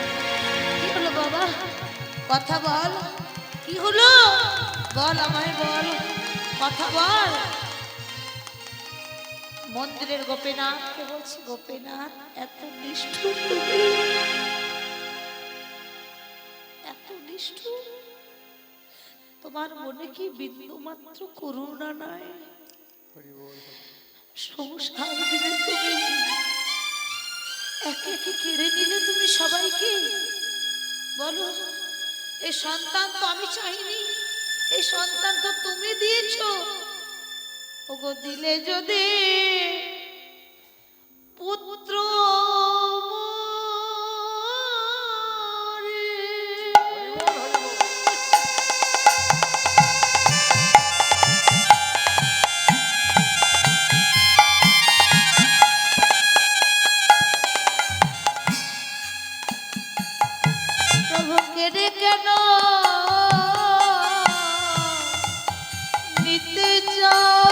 কি হলো বাবা? কথা বল, কি হলো? বল আমায়, বল, কথা বল। মন্দিরের গোপীনাথকে বলছি, গোপীনাথ, এত নিষ্ঠুর তুমি, এত নিষ্ঠুর, তোমার মনে কি বিন্দু মাত্র করুণা নাই? সংসার দিলে তুমি, একে একে কেড়ে নিলে তুমি সবাইকে। বলো, এই সন্তান তো আমি চাইনি, এই সন্তান তো তুমি দিয়েছো। ওগো দিলে যদি পুত্র প্রভু কেড়ে কেন নিতে চাও?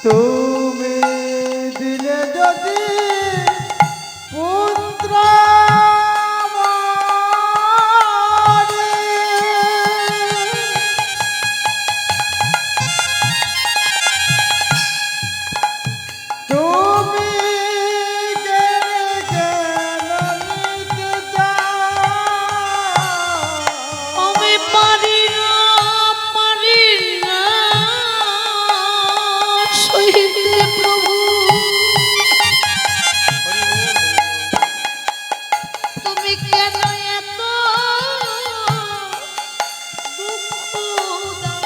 তুমি দিলে যদি পুত্র আমারে, তুমি কেন নিতে চাও? আমি পারি না, পারি না সইতে প্রভু, তুমি কেন এত দুঃখ দাও?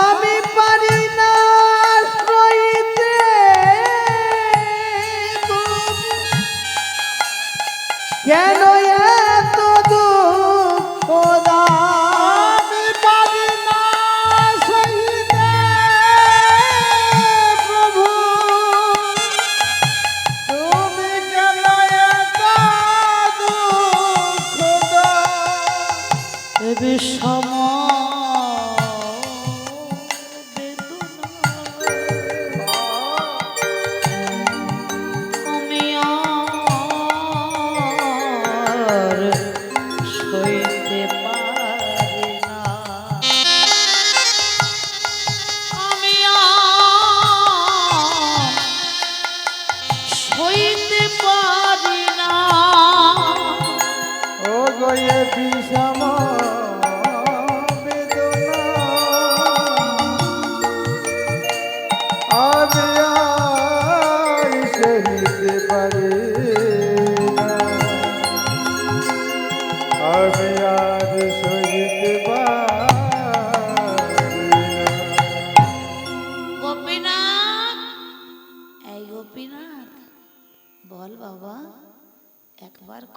আমি পারি না সইতে, কেন এত দুঃখ দাও? আমি পারি না সইতে প্রভু, তুমি কেন এত দুঃখ দাও? এ বিষম বেদনা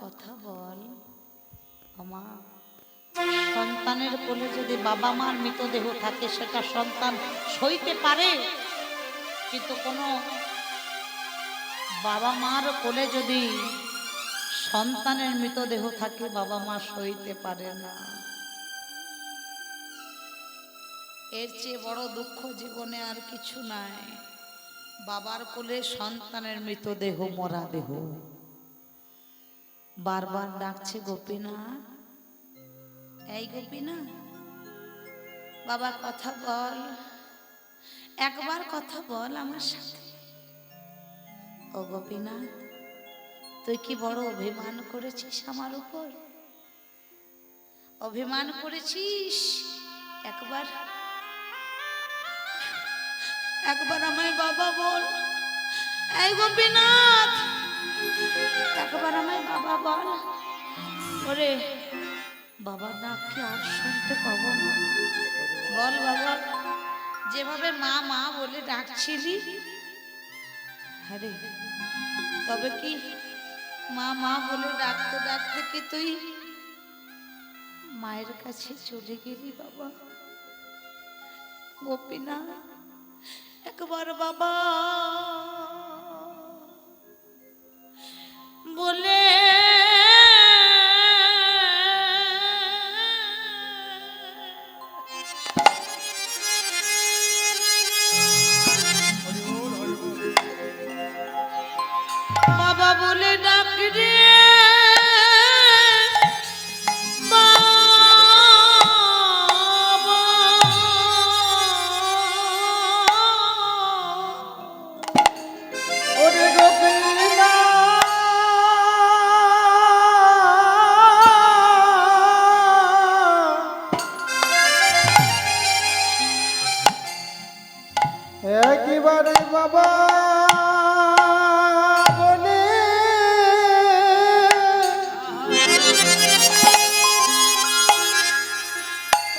কথা বল। আমা, সন্তানের কোলে যদি বাবা মার মৃতদেহ থাকে সেটা সন্তান সইতে পারে, কিন্তু কোনো বাবা মার কোলে যদি সন্তানের মৃতদেহ থাকে বাবা মা সইতে পারে না। এর চেয়ে বড় দুঃখ জীবনে আর কিছু নাই। বাবার কোলে সন্তানের মৃতদেহ, মরা দেহ। বারবার ডাকছে গোপীনাথ, এই গোপীনাথ, বাবা কথা বল, একবার কথা বল আমার সাথে। ও গোপীনাথ, তুই কি বড় অভিমান করেছিস আমার উপর? অভিমান করেছিস? একবার একবার আমায় বাবা বল। এই গোপীনাথ, একবার আমায় বাবা বল। ওরে বাবার ডাক কি আর শুনতে পাবো না? বল বাবা, যেভাবে মা মা বলে ডাকছিলি, আরে তবে কি মা মা বলে ডাকতে ডাকতে কি তুই মায়ের কাছে চলে গেলি বাবা? গোপীনাথ, একবার বাবা বলে বাবা বলে ডাক রে ওরে গোপীনাথ, একেবারে বাবা বলে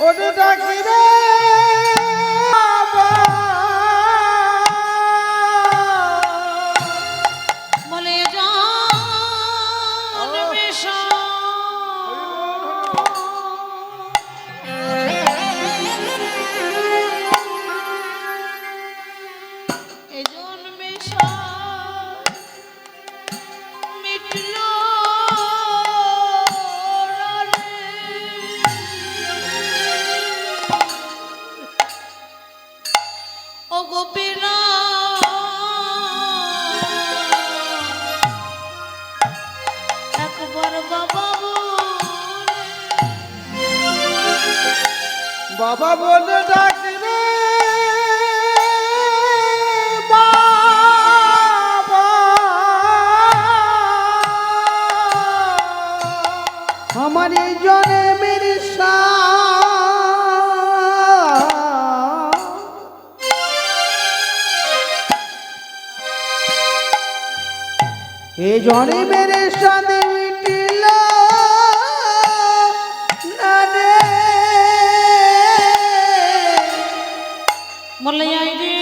ওরে ডাকি রে বাবা। বলে জন বিষয় এই জন্মে মিটল ও গোপীরা, একবার বাবা বাবা বলে ডাকি রে বাবা। আমার এই জন্মের এই জন্মের সাথে মিটিল না রে। বলে আই রে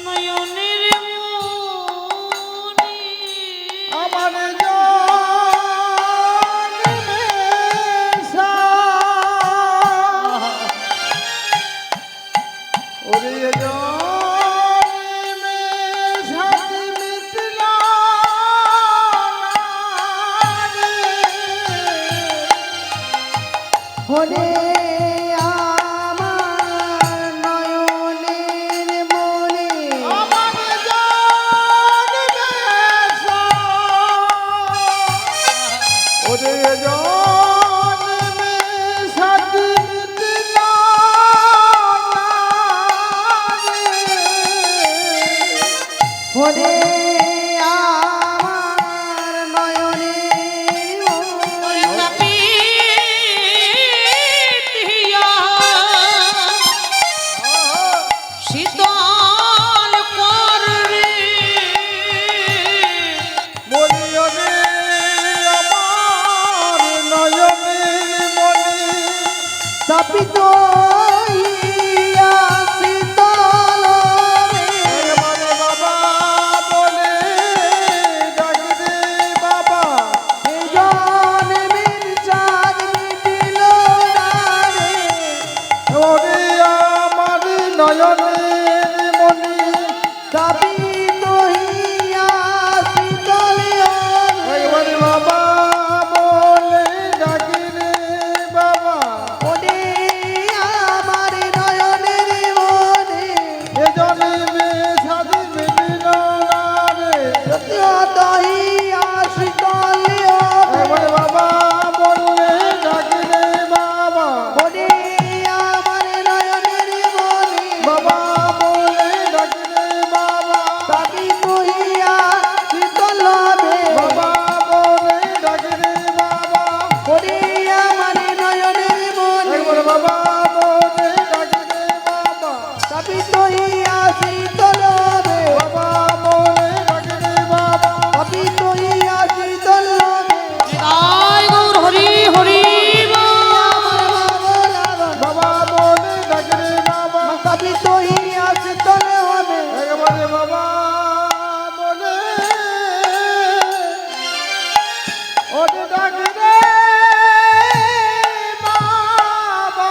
নয়নের মনি, আমার জন্মের ওরে জন্মের সাথে মিটল না রে। হলে আমার নয়নের মনে আমার জন্মের ওরে জন্মের সাথে মিটল না রে। হলে আমার নয়নের ওরে মনে চাপিয়া শীতল কর রে। বলিও রে আমার নয়নের মনি তাপিত হইয়া শীতল ওরে ডাকে রে বাবা।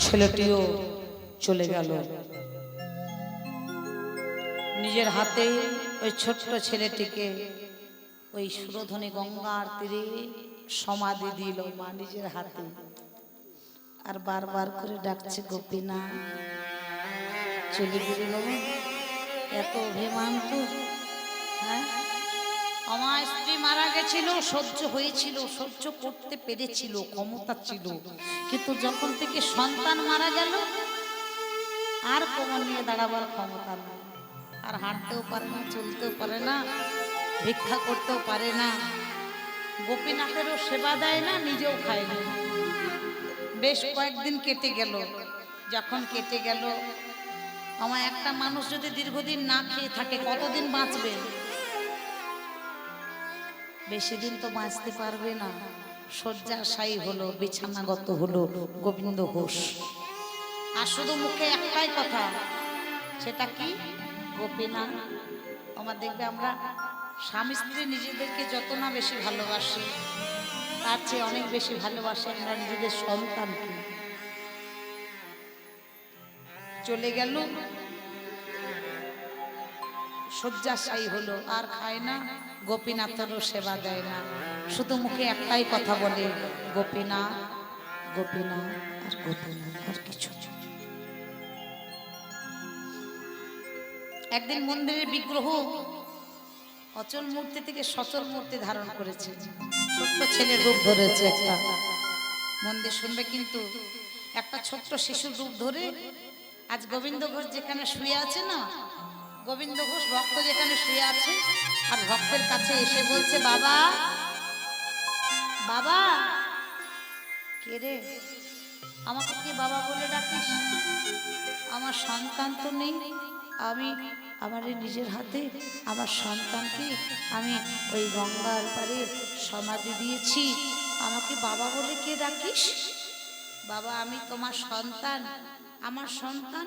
ছেলেটিও চলে গেল। নিজের হাতে ওই ছোট্ট ছেলেটিকে ওই সুরধনী গঙ্গার তীরে সমাধি দিল মা নিজের হাতে। আর বারবার করে ডাকছে গোপীনা চলে গেল। এত অভিমান তো, হ্যাঁ? আমার স্ত্রী মারা গেছিল, সহ্য হয়েছিল, সহ্য করতে পেরেছিল, ক্ষমতা ছিল, কিন্তু যখন থেকে সন্তান মারা গেল আর কোমর নিয়ে দাঁড়াবার ক্ষমতা নেই। আর হাঁটতেও পারে না, চলতেও পারে না, ভিক্ষা করতেও পারে না, গোপীনাথেরও সেবা দেয় না, নিজেও খায় না। বেশ কয়েকদিন কেটে গেল। যখন কেটে গেল, আমার একটা মানুষ যদি দীর্ঘদিন না খেয়ে থাকে কতদিন বাঁচবে? বেশি দিন তো বাঁচতে পারবে না। শয্যাশায়ী হলো, বিছানাগত হলো গোবিন্দ ঘোষ। আর শুধু মুখে একটাই কথা, সেটা কি? গোপীনা। আমার দেখবে আমরা স্বামী স্ত্রী নিজেদেরকে যত না বেশি ভালোবাসি, তার চেয়ে অনেক বেশি ভালোবাসি আমরা নিজেদের সন্তানকে। চলে গেল, শয্যাশায়ী হলো, আর খায় না, গোপীনাথেরও সেবা দেয় না, শুধু মুখে একটাই কথা বলে, গোপীনাথ গোপীনাথ আর গোপীনাথ, আর কিছু। একদিন মন্দিরের বিগ্রহ অচল মূর্তি থেকে সচল মূর্তি ধারণ করেছে, ছোট্ট ছেলের রূপ ধরেছে একটা। মন্দির শুনবে কিন্তু একটা ছোট্ট শিশুর রূপ ধরে আজ গোবিন্দ ঘোষ যেখানে শুয়ে আছে না, গোবিন্দ ঘোষ ভক্ত যেখানে শুয়ে আছে, আর ভক্তের কাছে এসে বলছে, বাবা বাবা। কে রে? আমাকে কি বাবা বলে ডাকিস? আমার সন্তান তো নেই, আমি আমার নিজের হাতে আমার সন্তানকে আমি ওই গঙ্গার পাড়ে সমাধি দিয়েছি, আমাকে বাবা বলে কে ডাকিস? বাবা আমি তোমার সন্তান, আমার সন্তান,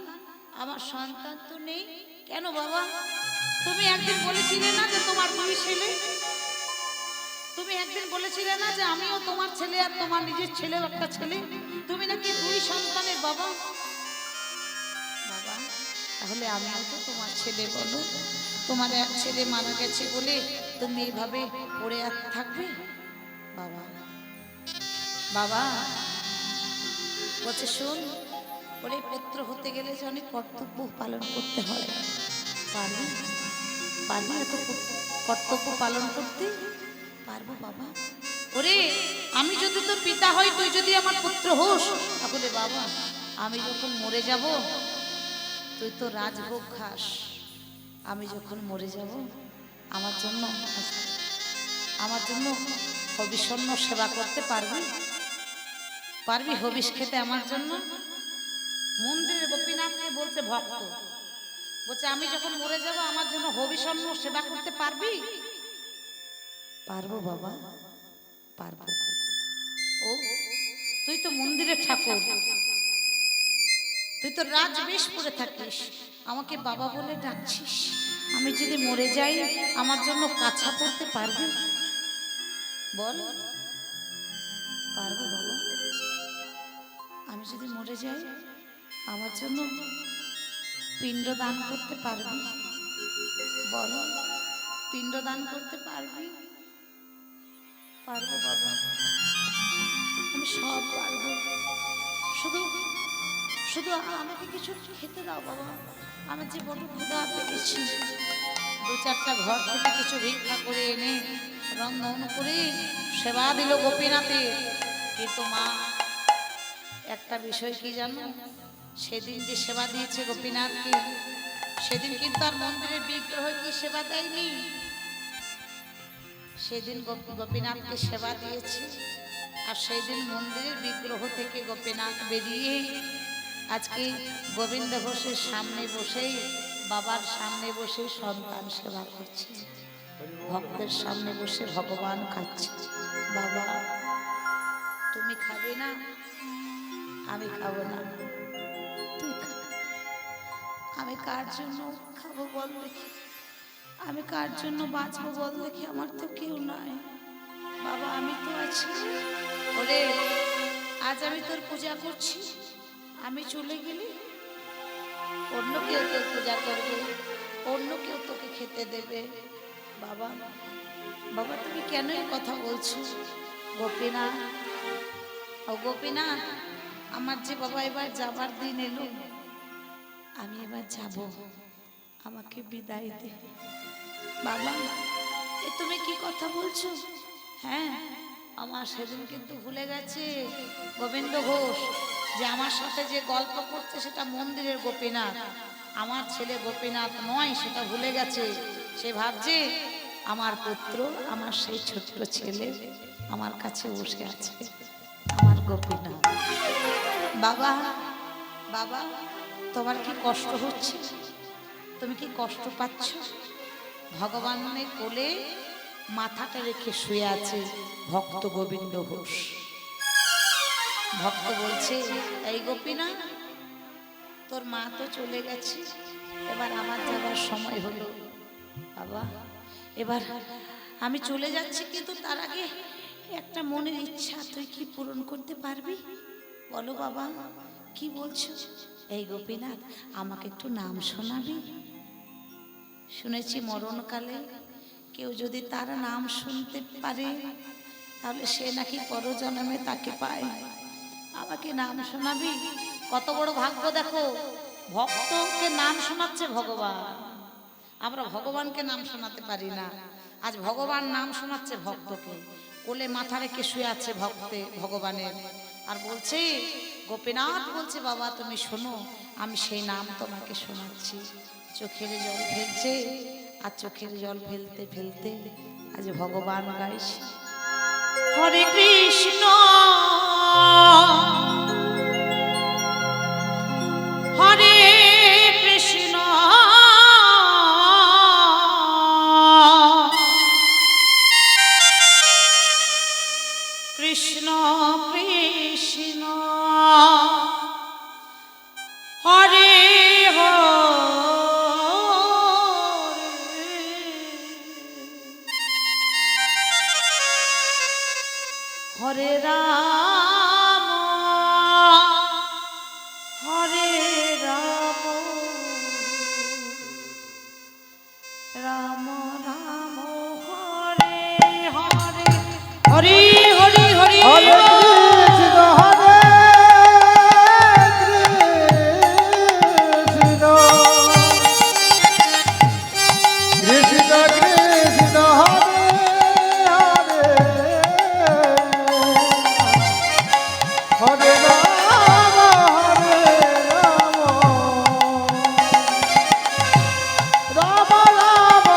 আমার সন্তান তো নেই। কেন বাবা? তুমি একদিন বলেছিলে না যে তোমার দুই ছেলে? তুমি একদিন বলেছিলে না যে আমিও তোমার ছেলে আর তোমার নিজের ছেলেও একটা ছেলে? তুমি নাকি দুই সন্তানের বাবা। বাবা তাহলে আমিও তো তোমার ছেলে, বলো তোমার এক ছেলে মারা গেছে বলে তুমি এইভাবে পড়ে আর থাকবে? বাবা বাবা বলছে, শোন, ওরে পুত্র হতে গেলে যে অনেক কর্তব্য পালন করতে হয়, পারবি? পারবি এত কর্তব্য পালন করতে? পারবো বাবা। ওরে আমি যদি তোর পিতা হই, তুই যদি আমার পুত্র হোস, তাহলে বাবা আমি যখন মরে যাব, তুই তো রাজভোগ খাস, আমি যখন মরে যাব আমার জন্য হবিষণ্য সেবা করতে পারবি? পারবি হবিষ খেতে আমার জন্য? মন্দিরের গোপীনাথকে বলছে ভক্ত, বলছে আমি যখন মরে যাব আমার জন্য হবিষণ্য সেবা করতে পারবি? পারবো বাবা, পারবো। ও তুই তো মন্দিরের ঠাকুর, তুই তো রাজবেশ পরে থাকিস, আমাকে বাবা বলে ডাকছিস, আমি যদি মরে যাই আমার জন্য কাছা পড়তে পারবি? বল। পারবো বাবা। আমি যদি মরে যাই আমার জন্য পিণ্ড দান করতে পারবি? বল, পিণ্ড দান করতে পারবি? পারবো বাবা, আমি সব পারবো, শুধু শুধু আমাকে কিছু খেতে দাও বাবা, আমার যে বড় ক্ষুধা পেয়েছি। দু চারটা ঘর থেকে কিছু ভিক্ষা করে এনে রন্ধন করে সেবা দিল গোপীনাথে। কিন্তু মা একটা বিষয় কি জানো, সেদিন যে সেবা দিয়েছে গোপীনাথকে, সেদিন কিন্তু আর মন্দিরের বিগ্রহ কি সেবা দেয়নি, সেদিন গোপীনাথকে সেবা দিয়েছে। আর সেই দিন মন্দিরের বিগ্রহ থেকে গোপীনাথ বেরিয়ে আজকে গোবিন্দ ঘোষের সামনে বসেই, বাবার সামনে বসে সন্তান সেবা করছে, ভক্তের সামনে বসে ভগবান খাচ্ছে। বাবা তুমি খাবে না? আমি খাবো না, তুই খা। আমি কার জন্য খাবো বল দেখি? আমি কার জন্য বাঁচবো বল দেখি, আমার তো কেউ নাই বাবা, আমি তো আছি। ওরে আজ আমি তোর পূজা করছি, আমি চলে গেলে অন্য কেউ তোর পূজা করবে, অন্য কেউ তোকে খেতে দেবে। বাবা বাবা তুমি কেন এই কথা বলছো? গোপীনাথ, ও গোপীনাথ, আমার যে বাবা এবার যাবার দিন এলো, আমি এবার যাব, আমাকে বিদায় দে। বাবা এ তুমি কি কথা বলছো? হ্যাঁ, আমার সেদিন কিন্তু ভুলে গেছে গোবিন্দ ঘোষ যে আমার সাথে যে গল্প করছে সেটা মন্দিরের গোপীনাথ, আমার ছেলে গোপীনাথ নয়, সেটা ভুলে গেছে। সে ভাবছে আমার পুত্র, আমার সেই ছোট্ট ছেলে আমার কাছে বসে আছে, আমার গোপীনাথ। বাবা বাবা তোমার কি কষ্ট হচ্ছে? তুমি কি কষ্ট পাচ্ছ? ভগবানের কোলে মাথাটা রেখে শুয়ে আছে ভক্ত গোবিন্দ ঘোষ। ভক্ত বলছে, এই গোপীনাথ, তোর মা তো চলে গেছে, এবার আমার যাবার সময় হলো। বাবা এবার আমি চলে যাচ্ছি, কিন্তু তার আগে একটা মনের ইচ্ছা তুই কি পূরণ করতে পারবি? বলো বাবা, কি বলছো? এই গোপীনাথ, আমাকে একটু নাম শোনাবি? শুনেছি মরণকালে কেউ যদি তার নাম শুনতে পারে তাহলে সে নাকি পরজন্মে তাকে পায়। আমাকে নাম শোনাবি? কত বড় ভাগ্য দেখো, ভক্তকে নাম শোনাচ্ছে ভগবান। আমরা ভগবানকে নাম শোনাতে পারি না, আজ ভগবান নাম শোনাচ্ছে ভক্তকে। কোলে মাথা রেখে শুয়ে আছে ভক্তে ভগবানের, আর বলছে গোপীনাথ বলছে, বাবা তুমি শোনো, আমি সেই নাম তোমাকে শোনাচ্ছি। চোখের জল ফেলছে, আর চোখের জল ফেলতে ফেলতে আজ ভগবান গাইছে, হরে কৃষ্ণ হরে কৃষ্ণ কৃষ্ণ কৃষ্ণ হরে হরে রাম হরে রাম রাম রাম হরে হরে হরি হরি হরি হরে কৃষ্ণ হরে কৃষ্ণ কৃষ্ণ কৃষ্ণ হরে হরে হরে রাম রাম রাম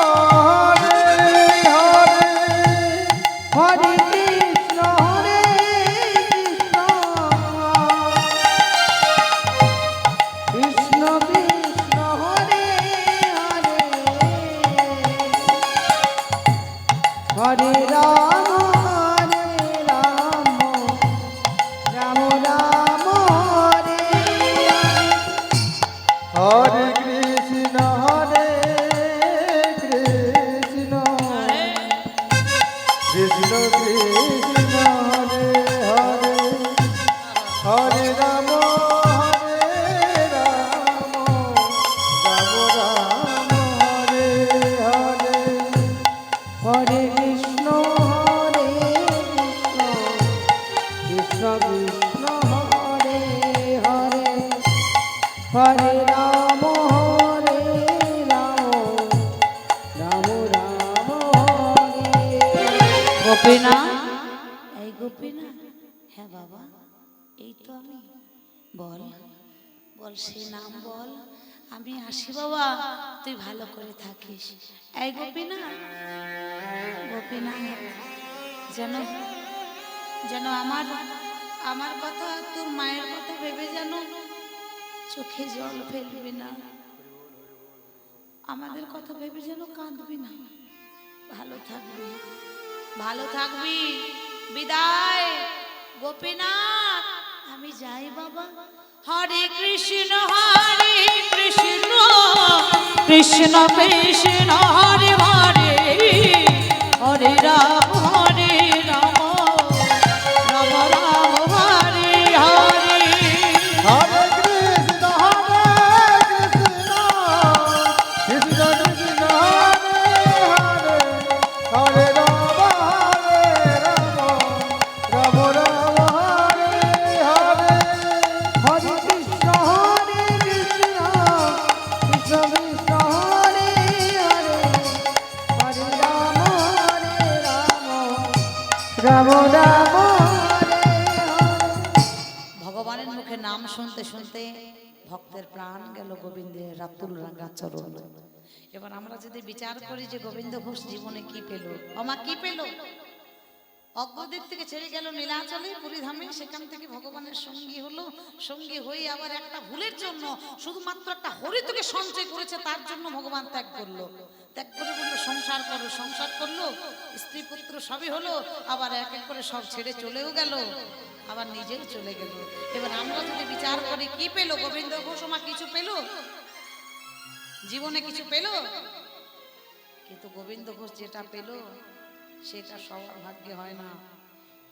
হরে হরে হরে কৃষ্ণ হরে কৃষ্ণ কৃষ্ণ কৃষ্ণ হরে হরে হরে রাম রাম রাম হরে হরে কৃষ্ণ হরে কৃষ্ণ কৃষ্ণ কৃষ্ণ হরে হরে হরে রাম রাম রাম হরে হরে হরে কৃষ্ণ হরে কৃষ্ণ কৃষ্ণ কৃষ্ণ হরে হরে হরে রাম রাম রাম হরে গোপীনাথ, এই গোপীনাথ, হ্যাঁ বাবা এই তো আমি, বল বল সে নাম বল, আমি আসি বাবা, তুই ভালো করে থাকিস। এই গোপীনাথ, গোপীনাথ, যেন যেন আমার আমার কথা, তোর মায়ের কথা ভেবে যেন চোখে জল ফেলবি না, আমাদের কথা ভেবে যেন কাঁদবি না, ভালো থাকবি, ভালো থাকবি। বিদায় গোপীনাথ, আমি যাই বাবা। হরে কৃষ্ণ কৃষ্ণ কৃষ্ণ হরে হরে হরে রাম রাম রাম হরে হরে। হরে কৃষ্ণ কৃষ্ণ কৃষ্ণ হরে হরে, হরে রাম রাম রাম হরে হরে। হরে কৃষ্ণ কৃষ্ণ কৃষ্ণ হরে হরে, হরে রাম রাম রাম হরে হরে। ভগবানের মুখে নাম শুনতে শুনতে ভক্তের প্রাণ গেল গোবিন্দের রাতুল রাঙা চরণ। এবার আমরা যদি বিচার করি যে গোবিন্দ ঘোষ জীবনে কি পেল, আমা কি পেল? অগ্রদ্বীপ থেকে ছেড়ে গেল নীলাচলে পুরীধামে, সেখান থেকে ভগবানের সঙ্গী হলো, সঙ্গী হয়ে আবার একটা ভুলের জন্য শুধুমাত্র একটা হরিতকে সঞ্চয় করেছে, তার জন্য ভগবান ত্যাগ করলো। ত্যাগ করে বললো সংসার করো, সংসার করলো, স্ত্রী পুত্র সবই হলো, আবার এক এক করে সব ছেড়ে চলেও গেল, আবার নিজেও চলে গেল। এবার আমরা যদি বিচার করি কি পেল গোবিন্দ ঘোষ, মা কিছু পেল? জীবনে কিছু পেল? কিন্তু গোবিন্দ ঘোষ যেটা পেল সেটা সবার ভাগ্যে হয় না।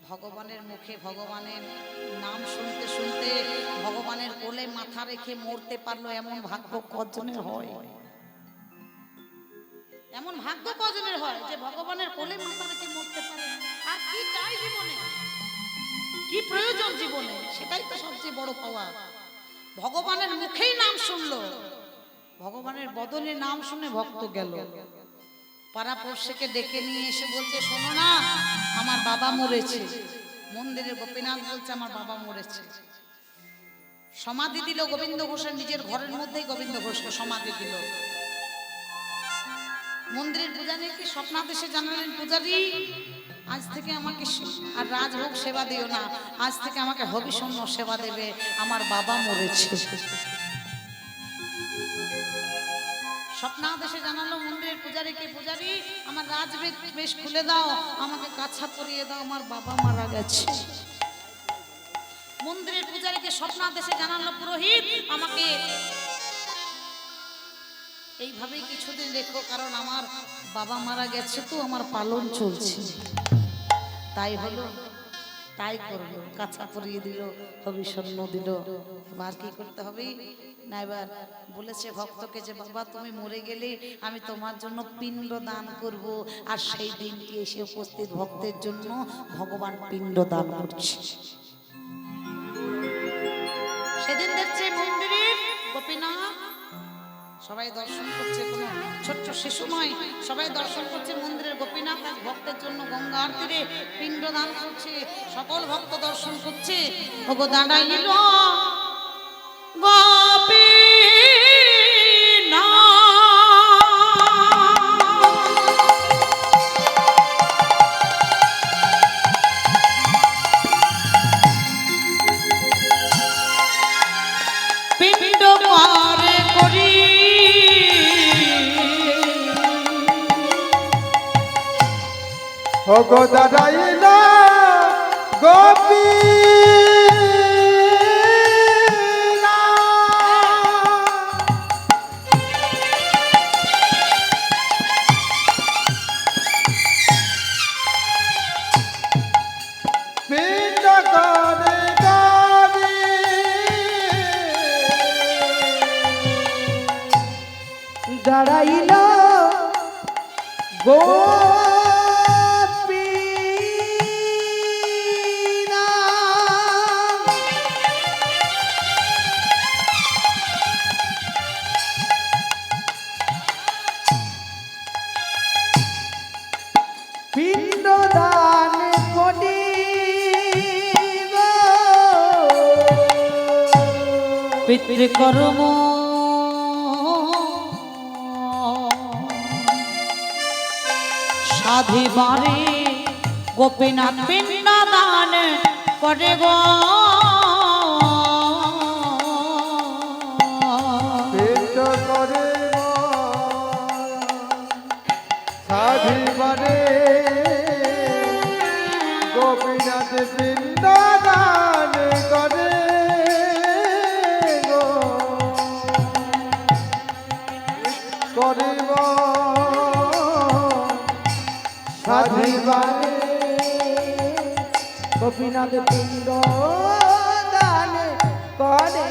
ভগবানের মুখে ভগবানের নাম শুনতে শুনতে ভগবানের কোলে মাথা রেখে মরতে পারলো, এমন ভাগ্য কজনের হয়? এমন ভাগ্য কজনের হয় যে ভগবানের কোলে মাথা রেখে মরতে পারে? আর কি চাই জীবনে, কি প্রয়োজন জীবনে? সেটাই তো সবচেয়ে বড় পাওয়া। ভগবানের মুখেই নাম শুনলো, ভগবানের বদনে নাম শুনে ভক্ত গেল। পাড়াপড়শিকে ডেকে নিয়ে এসে বলছে, শোনো না, আমার বাবা মরেছে। মন্দিরের গোপীনাথ বলছে, আমার বাবা মরেছে। সমাধি দিল গোবিন্দ ঘোষের নিজের ঘরের মধ্যেই, গোবিন্দ ঘোষকে সমাধি দিল। মন্দিরের পূজারীকে স্বপ্নাদেশে জানালেন, পূজারী আজ থেকে আমাকে আর রাজভোগ সেবা দিও না, আজ থেকে আমাকে হবিষণ্য সেবা দেবে, আমার বাবা মরেছে। স্বপ্নাদেশে জানালো মন্দিরের পূজারীকে, পূজারী আমার বেশ খুলে দাও, আমাকে কাছা পরিয়ে দাও, আমার বাবা মারা গেছে। মন্দিরের পূজারীকে স্বপ্নাদেশে জানালো পুরোহিত, আমাকে এইভাবেই কিছুদিন রেখো, কারণ আমার বাবা মারা গেছে, তো আমার পালন চলছে। তাই হলো, তাই করলো, কাছা পরিয়ে দিল, হবিষণ্য দিল। এবার কি করতে হবে না? এবার বলেছে ভক্তকে যে বাবা তুমি মরে গেলে আমি তোমার জন্য পিণ্ড দান করব। আর সেই দিনটি এসে উপস্থিত, ভক্তের জন্য ভগবান পিণ্ড দান করছে। সেদিন দেখছে মন্দিরের গোপীনাথ সবাই দর্শন করছে, কোনো ছোট্ট শিশু নয়, সবাই দর্শন করছে। মন্দিরের গোপীনাথ আজ ভক্তের জন্য গঙ্গার তীরে পিণ্ড দান করছে, সকল ভক্ত দর্শন করছে। ওগো দাঁড়াইল পিণ্ড পারে করি, ও গো দাঁড়াইল গোপী পিণ্ড করে গাবি, দাঁড়াইল গোপীনাথ, পিণ্ড দান করিব, পিতৃকর্ম সাধিবারে গোপীনাথ পিণ্ড দান করে গো। পিণ্ড করে সাধিবারে গোপীনাথ পিণ্ড দান করে গো। বাজিবারে গোপীনাথ পিণ্ড দান করে।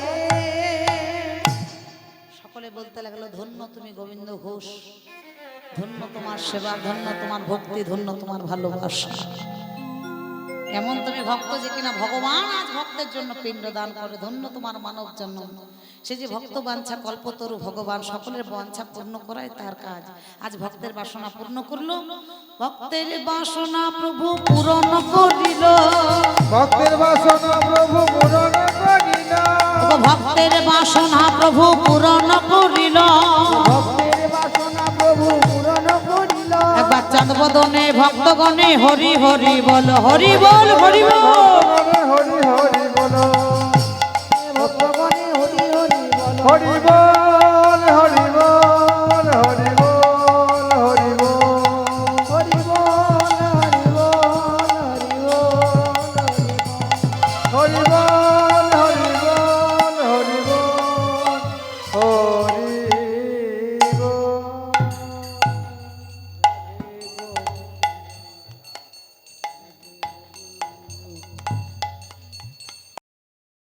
সকলে বলতে লাগলো ধন্য তুমি গোবিন্দ ঘোষ, ধন্য তোমার সেবা, ধন্য তোমার ভক্তি, ধন্য তোমার ভালোবাসা। এমন তুমি ভক্ত যে কিনা ভগবান আজ ভক্তের জন্য পিণ্ড দান করে, ধন্য তোমার মানব জন্ম। সে যে ভক্ত বাঞ্ছা কল্পতরু, ভগবান সকলের বাঞ্ছা পূর্ণ করায় তার কাজ। আজ ভক্তের বাসনা পূর্ণ করলো, ভক্তের বাসনা প্রভু পূরণ করিল, ভক্তের বাসনা প্রভু পূরণ করিল, ভক্তের বাসনা প্রভু পূরণ করিল। ভক্তের বাসনা প্রভু পূরণ করিল। একবার চাঁদ বদনে ভক্তগণে হরি হরি বল, হরি বল, হরি বল। হরি হরি বল, ভক্তগণে হরি হরি বল। হরি বল, হরি বল, হরি বল, হরি বল, হরি বল, হরি বল, হরি বল, হরি বল। হরি বল।